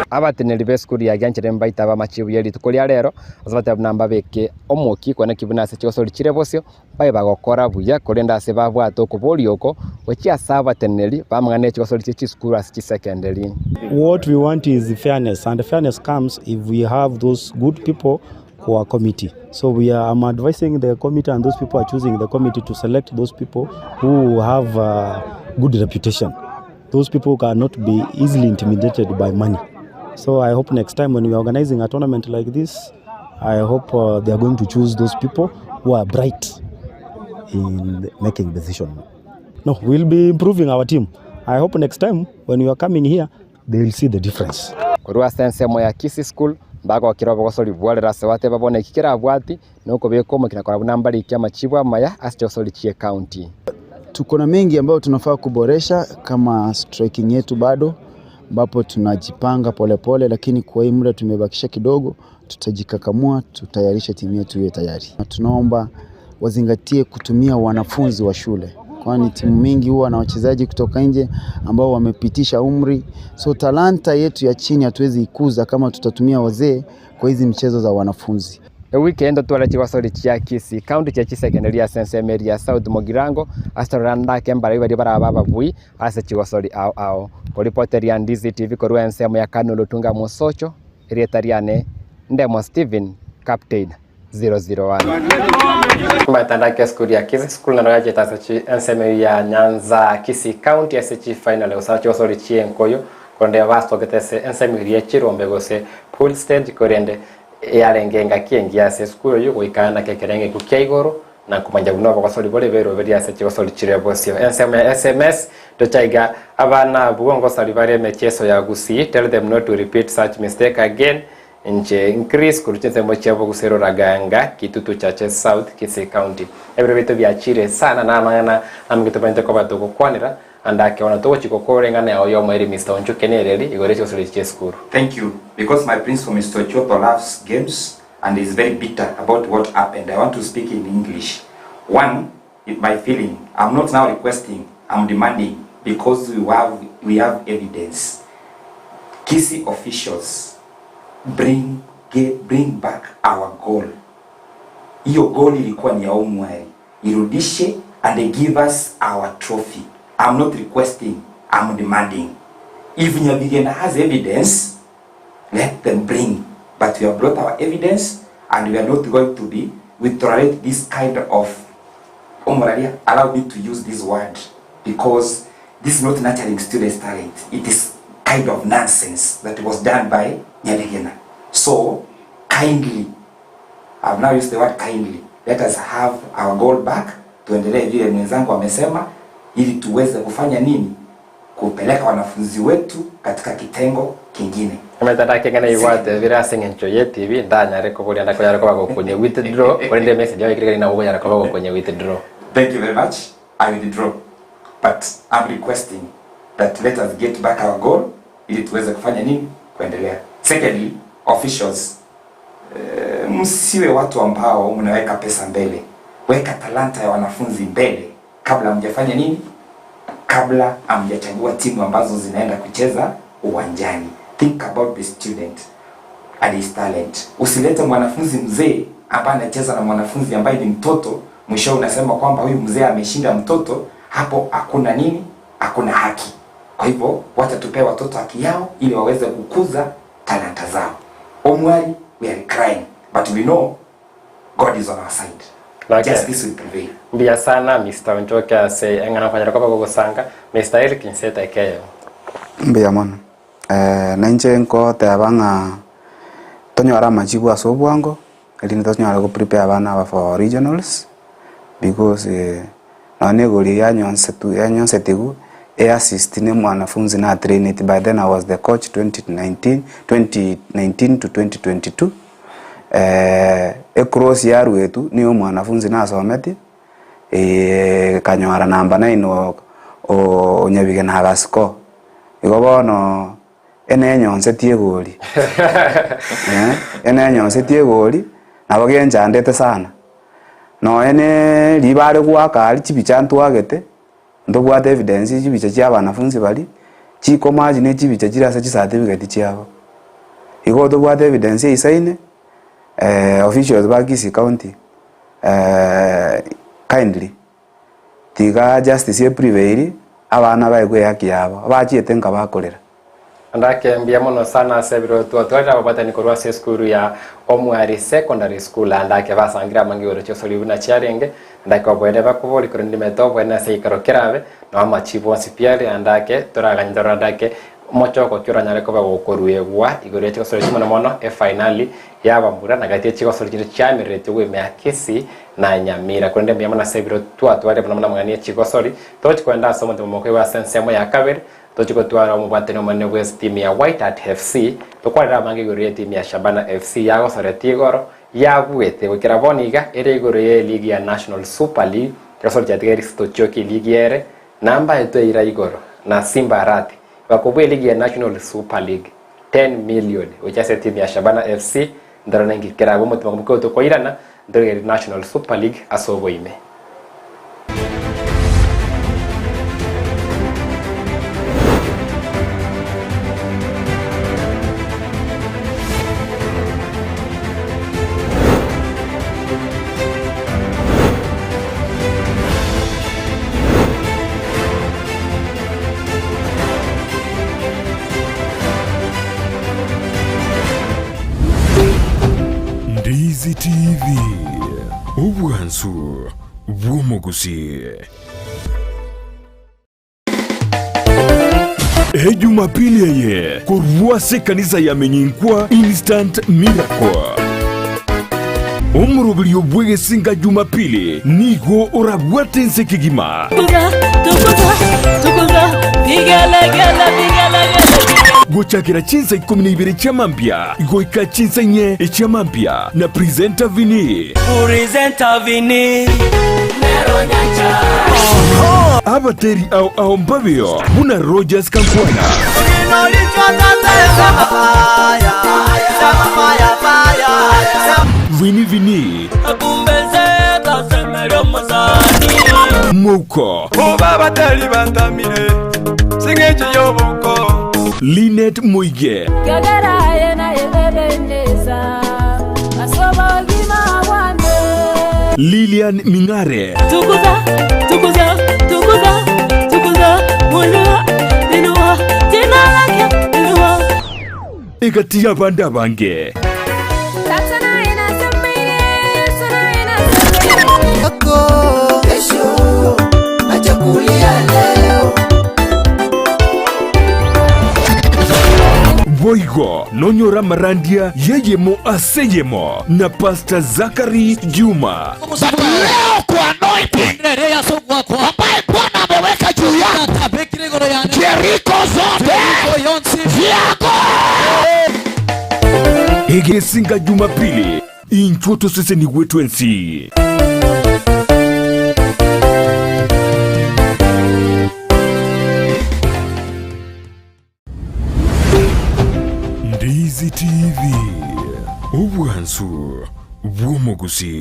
[SPEAKER 1] Abateneri be school ya Gianchere mbaita ba machibu yeri tukolia rero azabata namba beke omoki kwana kibuna se cyosori kirebosyo baye bagokora buya kolenda se babwato kubolioko wechia saba teneri bamwana cyosori cyo school as secondary.
[SPEAKER 21] What we want is fairness, and fairness comes if we have those good people who are committee. So I'm advising the committee, and those people are choosing the committee to select those people who have good reputation. Those people cannot be easily intimidated by money. So I hope next time when we are organizing a tournament like this, I hope they are going to choose those people who are bright in making decisions. No, we'll be improving our team. I hope next time when you are coming here, they will see the difference.
[SPEAKER 1] Kurua sense mo ya Kisii school bago kirobo gosoli bwalera sewate babone kikira abwati nuko beko mukina kwa nambari kya machibwa maya asitosoli chie county.
[SPEAKER 22] Tuko na mengi ambayo tunafaa kuboresha kama striking yetu bado ambapo tunajipanga polepole, lakini kwa hii muda tumebakisha kidogo, tutajikakamua, tutayarisha timu yetu iwe tayari. Tunaomba wazingatie kutumia wanafunzi wa shule, kwani timu mingi huwa na wachezaji kutoka nje ambao wamepitisha umri. So talanta yetu ya chini hatuwezi ikuza kama tutatumia wazee kwa hizi mchezo za wanafunzi.
[SPEAKER 1] Weekend twala Chigosori cha Kisii county cha secondary ya Sense Meria South Mogirango astoranda kembara ibari barababa bui ase Chigosori ao reporter ya Ndizi TV korwa ensemo ya Kadol Otunga Musocho rietariane Ndemo Steven Captain 001 matanda ke school ya Kisii school na roja tasachi ensemo ya Nyanza Kisii county ase final usa Chigosori chienkoyo konde vasto ketese ensemo ya Chirombe gose pool stage korende yarengenga kiengia se school yuko ikana kekerenge kukiaigoro na kumanja bunoko kwa soli bole bero beria se Chigosori chirebosio SMS to chaiga abana bugongo sali bare mecheso ya Gusii tell them not to repeat such mistake again nje increase kuruchense mochebo kusero raganga kitutu chache South Kisii County everybody biachire sana na amgito pente ko batoko kwanira andake ona to chikokore ngana ya oyo mweri Mr. Onchukenereri igore Chigosori che school.
[SPEAKER 14] Thank you, because my principal Mr. Choto loves games and is very bitter about what happened. I want to speak in English. One, with my feeling, I'm not now requesting, I'm demanding, because we have evidence. Kisii officials bring back our goal. Hiyo goal ilikuwa ni ya umwari. Irudishe and they give us our trophy. I'm not requesting, I'm demanding. If Nyabigena has evidence, let them bring. But we have brought our evidence, and we are not going to be, we tolerate this kind of, allow me to use this word, because this is not nurturing students' talent. It is kind of nonsense that was done by Nyabigena. So, kindly, I've now used the word kindly, let us have our goal back, tuendelee vile mwenzangu amesema, ili tuweze kufanya nini? Kupeleka wanafunzi wetu katika kitengo kingine.
[SPEAKER 1] Ametaka kengana iwate vira sengencho yeti hivi ndanya reko bodi andako yarako bako kwenye withdraw wende message yao ikirika na ugo yarako bako kwenye withdraw.
[SPEAKER 14] Thank you very much. I will withdraw. But I'm requesting that let us get back our goal ili tuweze kufanya nini kuendelea. Secondly, officials, msiwe watu ambao mnaweka pesa mbele. Weka talanta ya wanafunzi mbele kabla mjafanya nini, kabla amjachagua timu ambazo zinaenda kucheza uwanjani. Think about the student and his talent. Usilete mwanafunzi mzee ambaye anacheza na mwanafunzi ambaye ni mtoto, mwisho unasema kwamba huyu mzee ameshinda mtoto. Hapo hakuna nini, hakuna haki. Kwa hivyo wacha tupe watoto haki yao ili waweze kukuza talanta zao. Omwari, we are crying, but we know God is on our side.
[SPEAKER 1] Okay.
[SPEAKER 14] Justice will prevail.
[SPEAKER 1] Mbia sana Mr. Njoka say engana fanya kwa kugusanga Mr. Eric Nseta ekeyo.
[SPEAKER 17] Mbia mono. Na nje nko tabanga tonyora majibu asobwango eli ntonyora ko prepare abana for regionals because na negoli yanyonse tigu assist ne mwanafunzi na train it. By then I was the coach 2019 to 2022. Cross ya ruetu niyo mwanafunzi na someti kanyora namba 9 o nyabige na habasko igobono ene nyonse tie goli ene nyonse tie goli nabo genjandete sana no ene libare gwaka ali chibichantu agete ndobwate evidence chibicha chia banafunzi bali chikomaji ne chibicha chirasa chicertificate chiabo igo dobwate evidence isaine officials ba Gusii County kindly tiga justice prevail abana baigwe haki yabo abachiete nga bakorera
[SPEAKER 1] andake mbia mono sana sebiro twatwara babata ni korwa school ya Omwari Secondary School andake basangira mangi oro chosoli buna chiarenge andake obwede bakuboli korindi meto bwena seikaro kerabe no amachibo sipiale andake toraganyora andake mochoko kyuranyare ko bagokoruegwa igore chosoli chimono mono finally yabambura nagatie chigosoli chiri chamirete we Kisii na Nyamira korinde mbia mono sebiro twatware buna mwani chigosoli tochikwenda somo ndimoko wa sensemo ya kabere tochiko twara mubateno manne West team ya White Hat FC tokwara mangi gore team ya Shabana FC yago soreti goro yabwete wekera boniga ere gore ye league ya National Super League kasol jatigeri stochoki league yere namba eto ira igoro na Simba Arati bakobwe league ya National Super League 10 million wechase team ya Shabana FC ndara nangi kera bo mutima kumko to koirana ndere National Super League asobo ime.
[SPEAKER 2] Ndizi TV ubwansu bw'Gusii. Jumapili ye kurwase kanisa ya menyinkwa Instant Miracle. Omurubili obwege singa Jumapili nigo orabwate nsekigima.
[SPEAKER 16] Tukuza, bigala.
[SPEAKER 2] Gochakira chinsa 12 chamampia goika chinsa nye chamampia na presenter Vini
[SPEAKER 16] Neronyacha
[SPEAKER 2] abateri au mbabio Buna Rogers Kampwana Vini Moko
[SPEAKER 3] abateri bantamire singeji yobuko
[SPEAKER 2] Linet Muige
[SPEAKER 16] Gagaraye na yebeneza asoba gima wande
[SPEAKER 2] Lilian Mingare
[SPEAKER 16] Tukuza Mulua Dinua Dinalake Dinua
[SPEAKER 2] Egatia banda bange
[SPEAKER 16] Tatana ina samire Ako Esho Achakulia leo
[SPEAKER 2] Boigo Nonyora Marandia Yeyemo Aseyemo na Pastor Zakari Juma.
[SPEAKER 15] Leo kwa anointing ambaye Bwana ameweka juu yako, Jericho zote vyako
[SPEAKER 2] Egesinga Jumapili inchoto sese ni wetu NC. Ndizi TV, ubwansu bw'omugusi.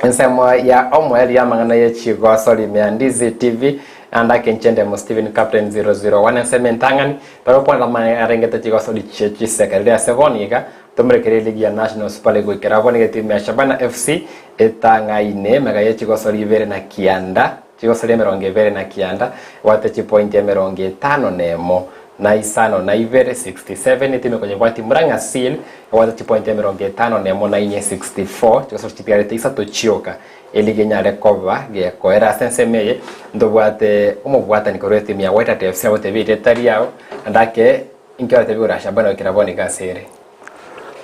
[SPEAKER 1] Nsemo ya omweli ya mangana ya Chigosori Na Ndizi TV anda kenchende mo Stephen Captain 001 nseme ntangani pero kwa la arengeta Chigosori chechi sekere ya sevoniga tumrekere ligi ya National Super League kiraboni timu ya Shabana FC etanga ine mega ya Chigosori vere na kianda Chigosori meronge vere na kianda wate chi point ya meronge 5 nemo na isano na ivere 67 itime kwenye wati muranga seal wata chipointe meronge 5 nemo na inye 64 chikoso chitigarete isa tochioka elige nyare kova ge koera sensemeye ndo bwate umubwata nikorete mia weta TFC wote vite tariao andake inkiwa tebura Shabana kiraboni gasere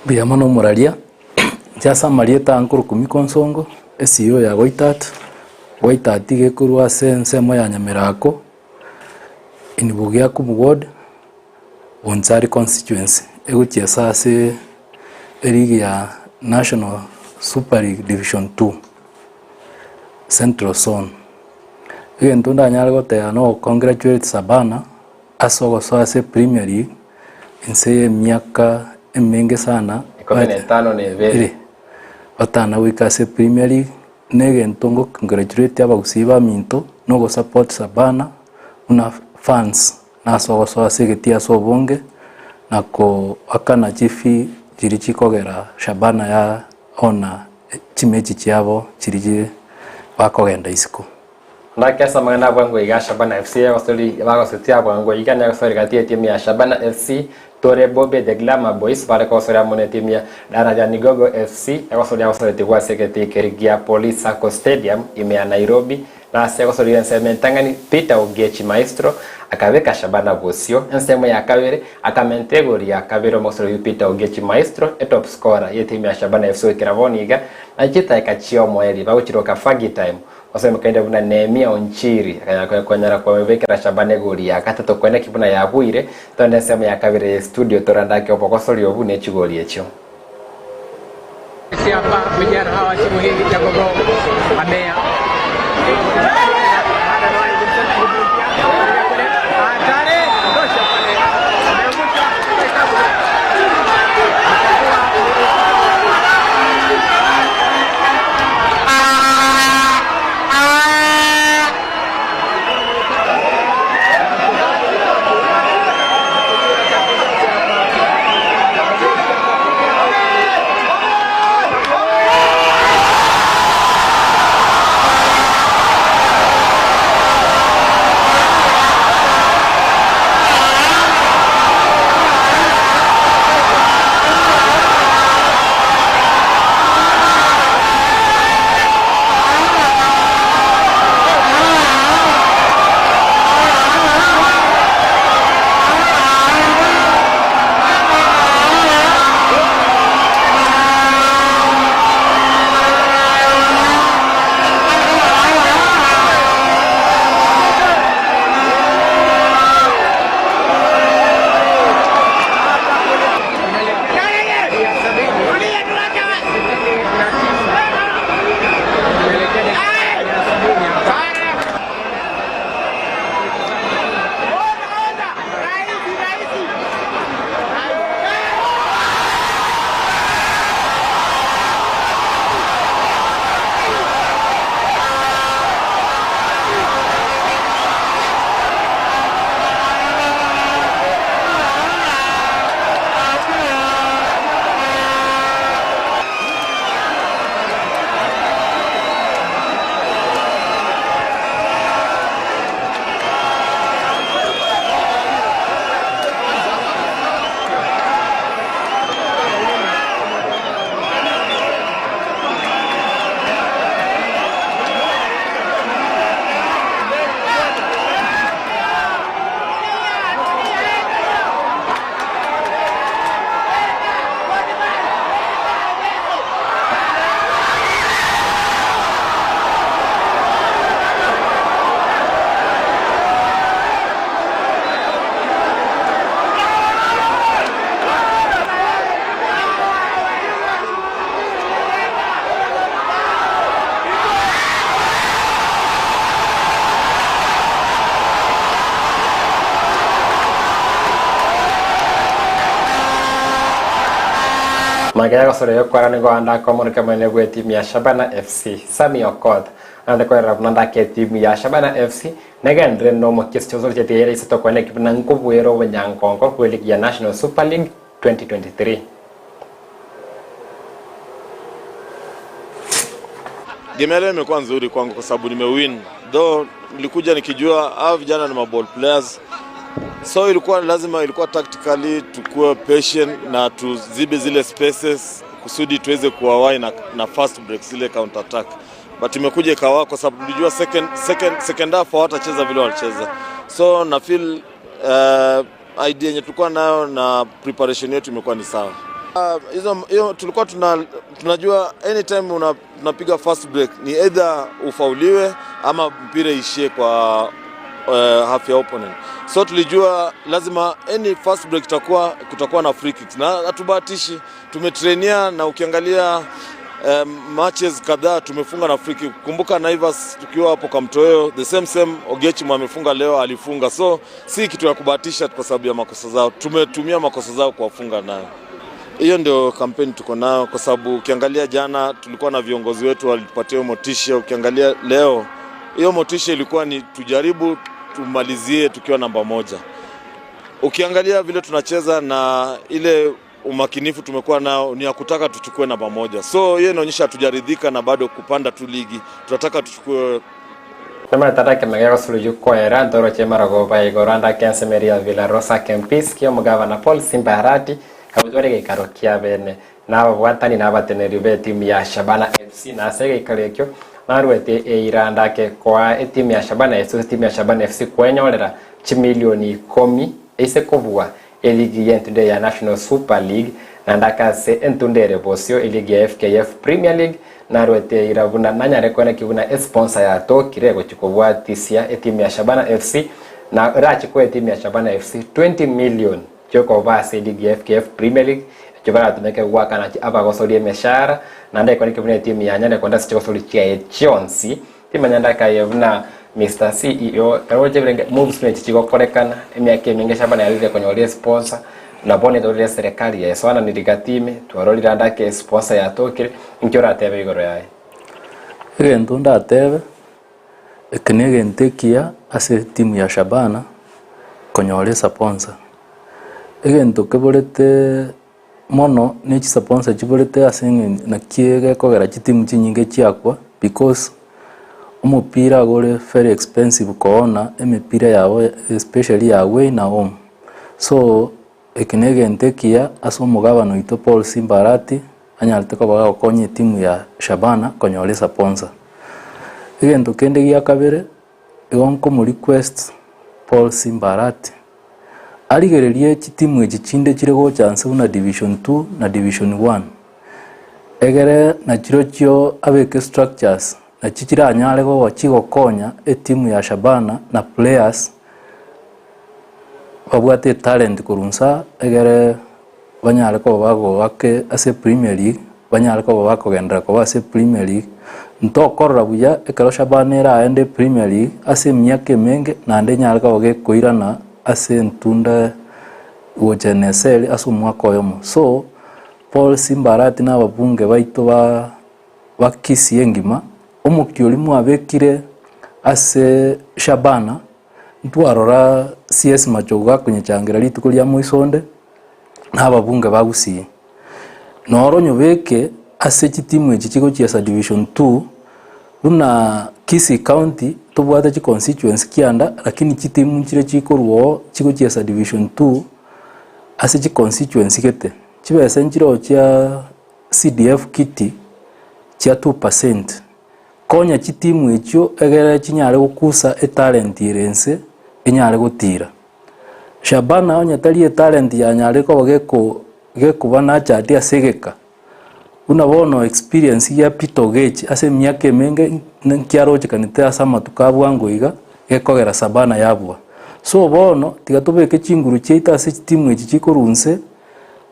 [SPEAKER 4] bia mano moralia jasa marieta ankuru kumikonsongo SEO ya Goitat ge kurwa sensemo ya Nyamirako inibugia ku ward Ontsari constituency egutia sase erigi ya National Super League Division 2 Central Zone igentunda nyalgo te no congratulate Sabana asogo sase Premier League inse miaka emenge sana
[SPEAKER 1] 15 nevere
[SPEAKER 4] batana wika se Premier League negentongo congratulate abagusiba minto no go support Sabana una fans nasogo sase getia sobonge nako akana chifi chirichikogera Shabana ya ona chimechi chiabo chirije bakogenda isiko
[SPEAKER 1] ndakesa mangana bwango iga Shabana FC wasoli bagosetia bwango iga na sori gatie timu ya Shabana FC Tore Bobe de Glama Boys bare ko sori amone timu ya Daraja Nigogo FC wasoli tigwa seketi kerigia Police Sacco Stadium ime Nairobi na seko sori nsementangani Peter Ogechi Maestro akaweka Shabana Bosio nsemo ya kabere akamentegori ya kabere mosoro Peter Ogechi Maestro top scorer yetimu ya Shabana FC kiravoniga na chita ikachio moeli bawuchiroka fagi time wasema kaenda buna Nehemia Onchiri akanyara kwa wekera Shabana goli ya katatu kwenda kibuna ya Bwire tonde nsemo ya kabere studio torandake opokosori obune chigoli echo
[SPEAKER 6] siapa vijana hawa timu hii cha Gogo Mbeya
[SPEAKER 1] magaya gosore yokwara ni gwanda komorika mene gwe timu ya Shabana FC Sami Okot ande kwa rabnanda ke timu ya Shabana FC negendre no mokescho zori tete isa kwa ekipa na nkubwero wenyankonko kwa ligi ya National Super League 2023.
[SPEAKER 7] Game leo imekuwa nzuri kwangu kwa sababu nimewin. Though nilikuja nikijua hao vijana ni maball players. So ilikuwa tactically tukue patient na tuzibe zile spaces kusudi tuweze kuwawai na fast break zile counter attack. But imekuja ikawa kwa sababu tulijua second half hawatacheza vile walicheza. So na feel idea yenye tulikuwa nayo na preparation yetu imekuwa ni sawa. Hiyo tulikuwa tunajua anytime tunapiga fast break ni either ufauliwe ama mpira ishie kwa half ya opponent. So tulijua lazima any fast break kutakuwa na free kicks na hatubahatishi, tumetrainia na ukiangalia matches kadhaa tumefunga na free kick. Kumbuka Naivas tukiwa hapo kwa Mtoeo the same Ogechi amefunga leo alifunga, so si kitu ya kubahatisha kwa sababu ya makosa zao, tumetumia makosa zao kuwafunga nayo. Hiyo ndio kampeni tuko nayo kwa sababu ukiangalia jana tulikuwa na viongozi wetu walitupatia motisha, ukiangalia leo hiyo motisha ilikuwa ni tujaribu tumalizie tukiwa namba 1. Ukiangalia vile tunacheza na ile umakinifu tumekuwa nao ni ya kutaka tuchukue namba 1. So hiyo inaonyesha tujaridhika na bado kupanda tu ligi. Tunataka tuchukue
[SPEAKER 1] Nama tatake magego suluju kwa era ndoro chemara go bai goranda kense meria Villa Rosa Kempis kio mugava Paul Simbarati kabutore karokia bene na watani na bateneri be timu ya Shabana FC na sege kalekyo narwete eiranda ke kwa timu ya Shabana FC timu ya Shabana FC kwenyorera chimilioni 10 ise kovua eligi yentude ya National Super League na ndaka se entundere bosio eligi ya FKF Premier League narwete iravuna nanyare kwene kibuna sponsor ya to kirego chikobwa tisia timu ya Shabana FC na rachi kwa timu ya Shabana FC 20 million choko basi eligi ya FKF Premier League chobara tumeke waka na aba gosori meshara na ndai kwa kibuna timu ya nyanda kwenda sicho gosori chia Chonsi timu nyanda kayevuna Mr. CEO karoje vile moves ni chichiko korekana emyake mingi Shabana yalile kwenye ole sponsor na bone dole serikali ya swana niligatime twaroli randake sponsor ya tokire nkiora tebe igoro yae
[SPEAKER 4] egento ndatebe ekenege ntekia ase timu ya Shabana konyole sponsor egento keborete mono ni sponsor chiborete ase na kiege kogera timu chinyinge chiakwa because umupira gore very expensive kuona emipira yawe especially away na home. So ekenege ntekia aso mugabano ito Paul Simbarati anyalite ko baga konye timu ya Shabana konyole sponsor. Egento kende gya kabere egonko mu request Paul Simbarati aligererie timu egichinde kirego chance una division 2 na division 1 egere na chirochio abeke structures na chichira anyale go chigokonya timu ya Shabana na players babwate talent kurunsa egere banyale ko bago wake ase Premier League banyale ko bako gendera ko ase Premier League ntokorra buya ekero Shabana era ende Premier League ase myake menge na ande nyale ko ge koirana ase ntunda wojenesel asu mwako yomo. So Paul Simbarati na babunge baito ba Kisii ngima omukioli mwabekire ase Shabana ntwarora CS machoga kwenye changira lituko lya Muisonde na babunge ba Gusii noro nyobeke ase timu echi chigo chia division 2 una Kisii County tobwata chi constituency kianda lakini timu chire chikorwo chigo chia division 2 ase chi constituency kete chibesa nchiro chia CDF kiti chia 2% konya timu echo egere chinyale gukusa talent irense enyale gutira Shabana onya tali talent ya nyale ko gekubana chati asegeka una bono experience ya Pitogechi ase myake menge nkiaroche kanite asama tukabwango iga gekogera Shabana yabwa. So bono tigatobeke chinguru cheita ase timu echi chikorunse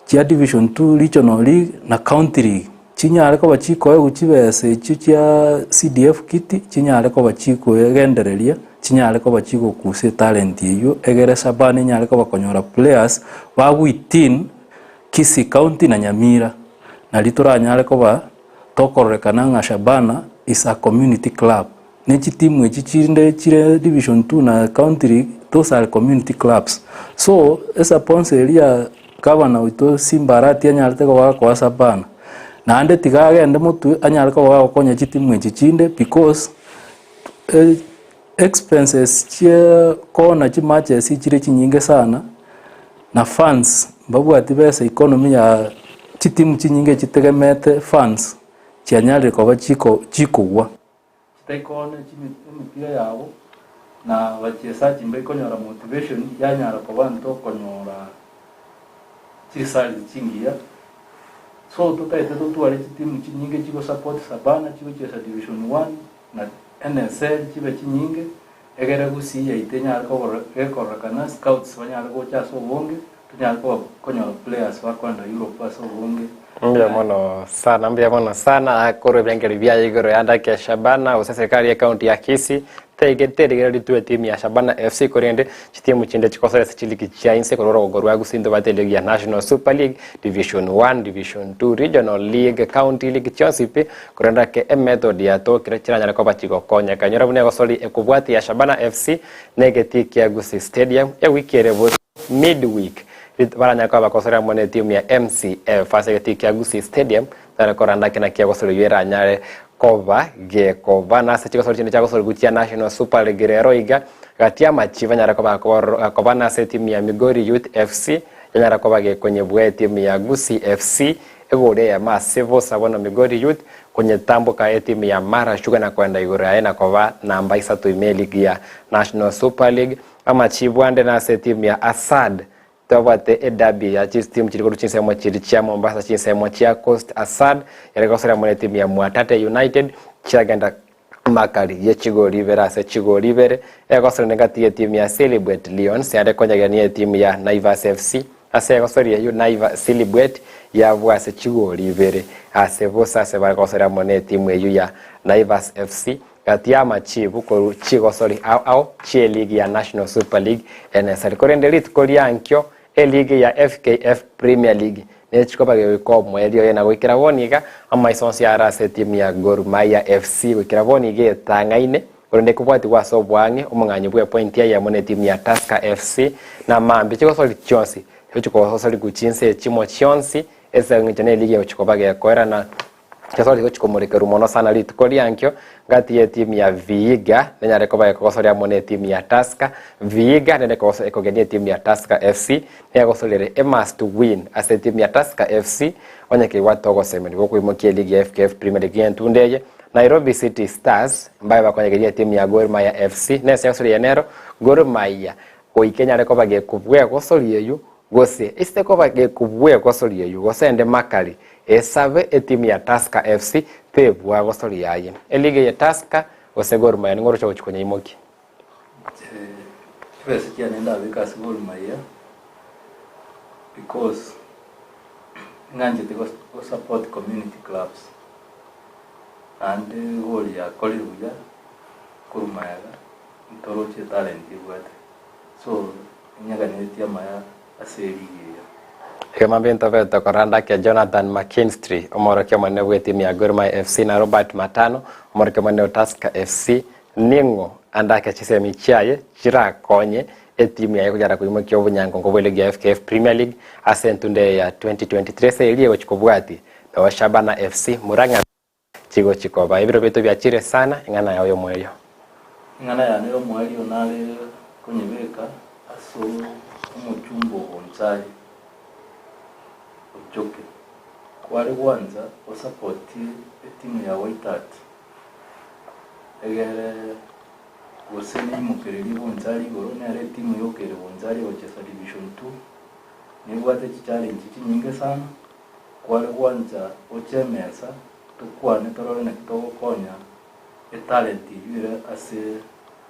[SPEAKER 4] chia division 2 regional league na county league chinyale ko bachikoe guchibese echi chia CDF kiti chinyale ko bachiko egendereria chinyale ko bachiko kuse talent iyo egere Shabana nyale ko bakonyora players ba within Kisii County na Nyamira na rituranyare koba tokorekana nga Shabana is a community club. Nechi timu echi chire division 2 na county league, those are community clubs. So esa ponse elia gavana wito Simbarati anyarte kwa Shabana na ande tigage ande mutu anyare kwa konya timu echi chinde because expenses chia kona chi matches chire chinyinge sana na funds babu atibesa economy ya timu chinyinge chitegemete funds chianyare kwa chikuwa chitekone chimipira yabo na bachesaji mbe konyora motivation yanyara kwa bantu konyora chisali chingia so tutaite tutwale timu chinyinge chiko support Sabana chiko chesa division 1 na NSL chibe chinyinge egere Gusii yaitenya ariko rekorakana scouts banyara ko chaso bonge tunyara ko konyora players bakwanda Europe aso bonge
[SPEAKER 1] mbia mono sana akoro byangeri bya igoro yanda ke Shabana usa serikali ya county ya Kisii tegetere ritwe timu ya Shabana FC korende chitimu chinde chikosora chiliki cha inse kororo gorwa Gusindo batele ya National Super League Division 1 Division 2 Regional League County League chosipe korenda ke method ya to kirechiranya ko bachiko konya kanyora bune gosoli ekubwati ya Shabana FC negeti ya Gusii Stadium ya wikere midweek baranya kwa bakosora mone timu ya MCF fasegeti ya Gusii Stadium tara koranda kina kia gosolo yera nyare kova ge kova na se chikosolo chinde chakosolo gutia National Super League rero iga gatia machiva nyara kova na se timu ya Migori Youth FC nyara kova ge kwenye bwe timu ya Gusii FC egore ya Massive Sabona Migori Youth kwenye tambo ka timu ya Mara Sugar na kwenda igore aina kova namba 3 imeli ya National Super League ama chibwande na se timu ya Asad tawate edabi ya timu chiriko chinsemo chirichia Mombasa chinsemo chia Coast Asad yarekosera mone timu ya Mwatate United chaganda makali ye Chigoribere ase Chigoribere yakosera ngati timu ya Celebrate Lions yarekonyaga timu ya Naivas FC ase yakosera ya Naivas Celebrate ya bwase Chigoribere ase bosa se barekosera mone timu ya Naivas FC katia machivu ko Chigosori au chi league ya National Super League NSL korendeli tukoliankyo league ya FKF Premier League nechikopa ko mwelio yena gwikira woniga ama isonsi ara se timu ya Gor Mahia FC gwikira wonige tangaine korende kubwati kwa sobwange umunganyi bwe point ya mone timu ya Tusker FC na mambe Chigosori chonsi Chigosori guchinse chimo chonsi esa ngitene league ya chikopa ya koera na Chasoli chikomurika rumono sana litukoliankyo ngati ya timu ya Vihiga nenyare koba ekosoria mone timu ya Tusker Vihiga nene koso ekogenia timu ya Tusker FC ne kosolere a must win as a timu ya Tusker FC onyeke watogo semeni ko kuimokia ligi ya FKF Premier League ntundeye Nairobi City Stars ambaye bakonyegenia timu ya Gor Mahia FC nese kosoria enero Gor Mahia oikenya rekoba ge kubwe kosoria yu gose este koba ge kubwe kosoria yu gosende makali esave etimu ya Tusker FC pebwa gosori yaye elige ya Tusker osegor Mahia ngoro cyo chikonya imoki
[SPEAKER 4] pesa kia nenda bika Gor Mahia because nganje te go support community clubs and gol ya kolibuya Gor Mahia ntoro che talent ibwate so nyaga netia Mahia aseri
[SPEAKER 1] kama benta veta koranda kia Jonathan McKinstry omoro kia mwane timu ya Gor Mahia FC na Robert Matano omoro kia mwane Tusker FC ningo andake chisemi chiaye chira konye timu ya kujara kuimokia obunyango ngobwele ya FKF Premier League asentunde ya 2023 serie ochikobwati na Shabana FC Muranga chigo chikoba ibiro beto byachire sana ingana yayo mweyo
[SPEAKER 4] ingana ya nayo mweyo nale kunyebeka aso umuchumbo onzali uchoke kwari kwanza usapoti timu ya Waitat egere goseni mukereri bonzali gorone are timu yokere bonzali ochesa division 2 nibwate challenge chinyinge sana kwari kwanza ochemesa tukwane torone kitogo konya talent yure ase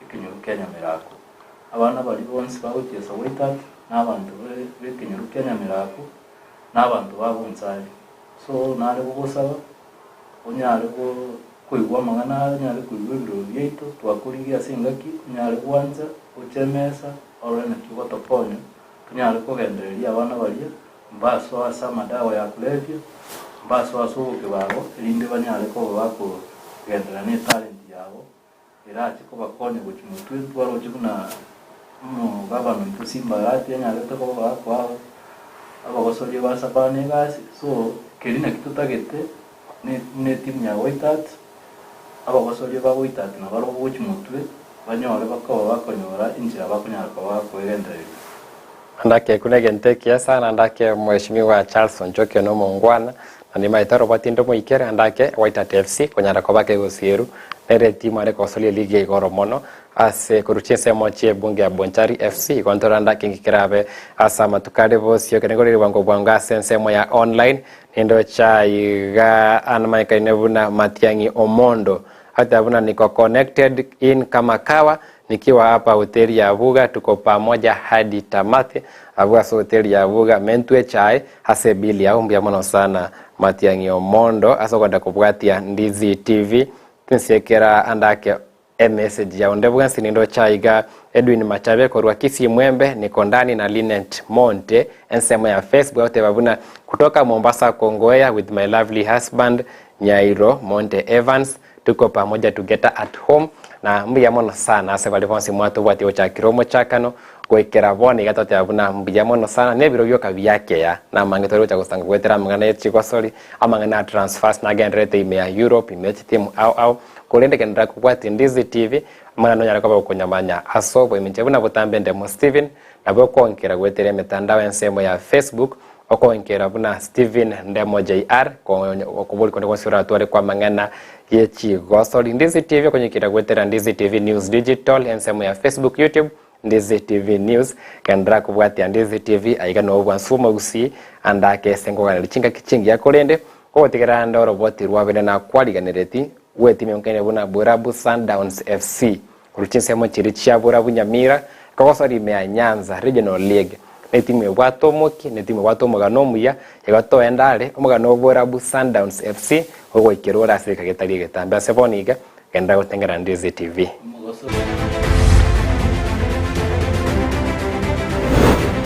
[SPEAKER 4] ikinyo Kenya mirako abana bari bonse bawochesa Waitat n'abantu bekinyo Kenya mirako n'abantu babunzali so nare gusaba onyare ko kuigwa mangana nyare kuigwa biro byeito twakurigia singaki nyare kwanza uchemesa orene tuko toponyo nyare ko genderia abana bari mbaso asa madawa ya kulevya baso asubuke babo rinde banyale ko bako gendera ne talent yabo irati ko bakonye guchimutwe twaro chibuna no government usimba rati nyale to ko bako abagosori basabane gasi so kerina kitutagete ne timu ya Waitat abagosori ba Waitat na baro guchimutwe banyole bako bakonyora injira bakonyara ko bako gendera
[SPEAKER 1] andake kunegente kiasa na andake mheshimiwa Charles Njoki no mungwana na ni maitaro batindo muikere andake Waitat FC konyara ko bake Gusii nere timu ale kosoli ligi igoro mono ase kuruchese mochie bunge ya Bonchari FC kontora andake ngikirabe asa matukale bosio kenegori wango bwanga sense mo ya online ndo chaiga anamaika inevuna Matiangi Omondo hata buna niko connected in kama kawa nikiwa hapa hoteli ya Vuga, tuko pamoja hadi tamati. Avuga so hoteli ya Vuga mentwe chai hase bili ya umbia mono sana Matiangi Omondo aso kwenda kubwatia Ndizi TV tinsiekera andake message ya ondevuga sinindo chaiga Edwin Machabe korwa Kisii Mwembe niko ndani na Linet Monte ensemo ya Facebook wote babuna kutoka Mombasa Kongoya with my lovely husband Nyairo Monte Evans tuko pamoja together at home na mbia mono sana ase bali fonsi mwatu bwati ocha kiromo chakano kwekera boni gatote abuna mbia mono sana ne biro byoka byake ya na mangetoro cha kusanga kwetera mangana ya Chigosori amangana transfers na genrete ime ya Europe ime team au kulende kendra kubwati Ndizi TV mwana no nyarako bakonyamanya asobo imenjebuna butambe ndemo Steven nabo konkera gwetere mitandao ensemo ya Facebook okonkera buna Steven ndemo JR okubuli konde konsura atwale kwa mangana ye Chigosori Ndizi TV kwenye kitagwetera Ndizi TV News Digital ensemo ya Facebook YouTube Ndizi TV News kendra kubwati Ndizi TV aigano obwansumo Gusii andake sengo kana lichinga kichingi yakolende otigera ndoro boti rwabene na kwaliganireti weti myonkene buna Burabu Sundowns FC kuruchinsemo chirichia Burabu Nyamira Kogosori mea Nyanza Regional League netimu bwato moki netimu bwato moganomuya yagato endale omugano Burabu Sundowns FC ogwikirora Afrika getari getambya seboniga kenda gutengera Ndizi TV.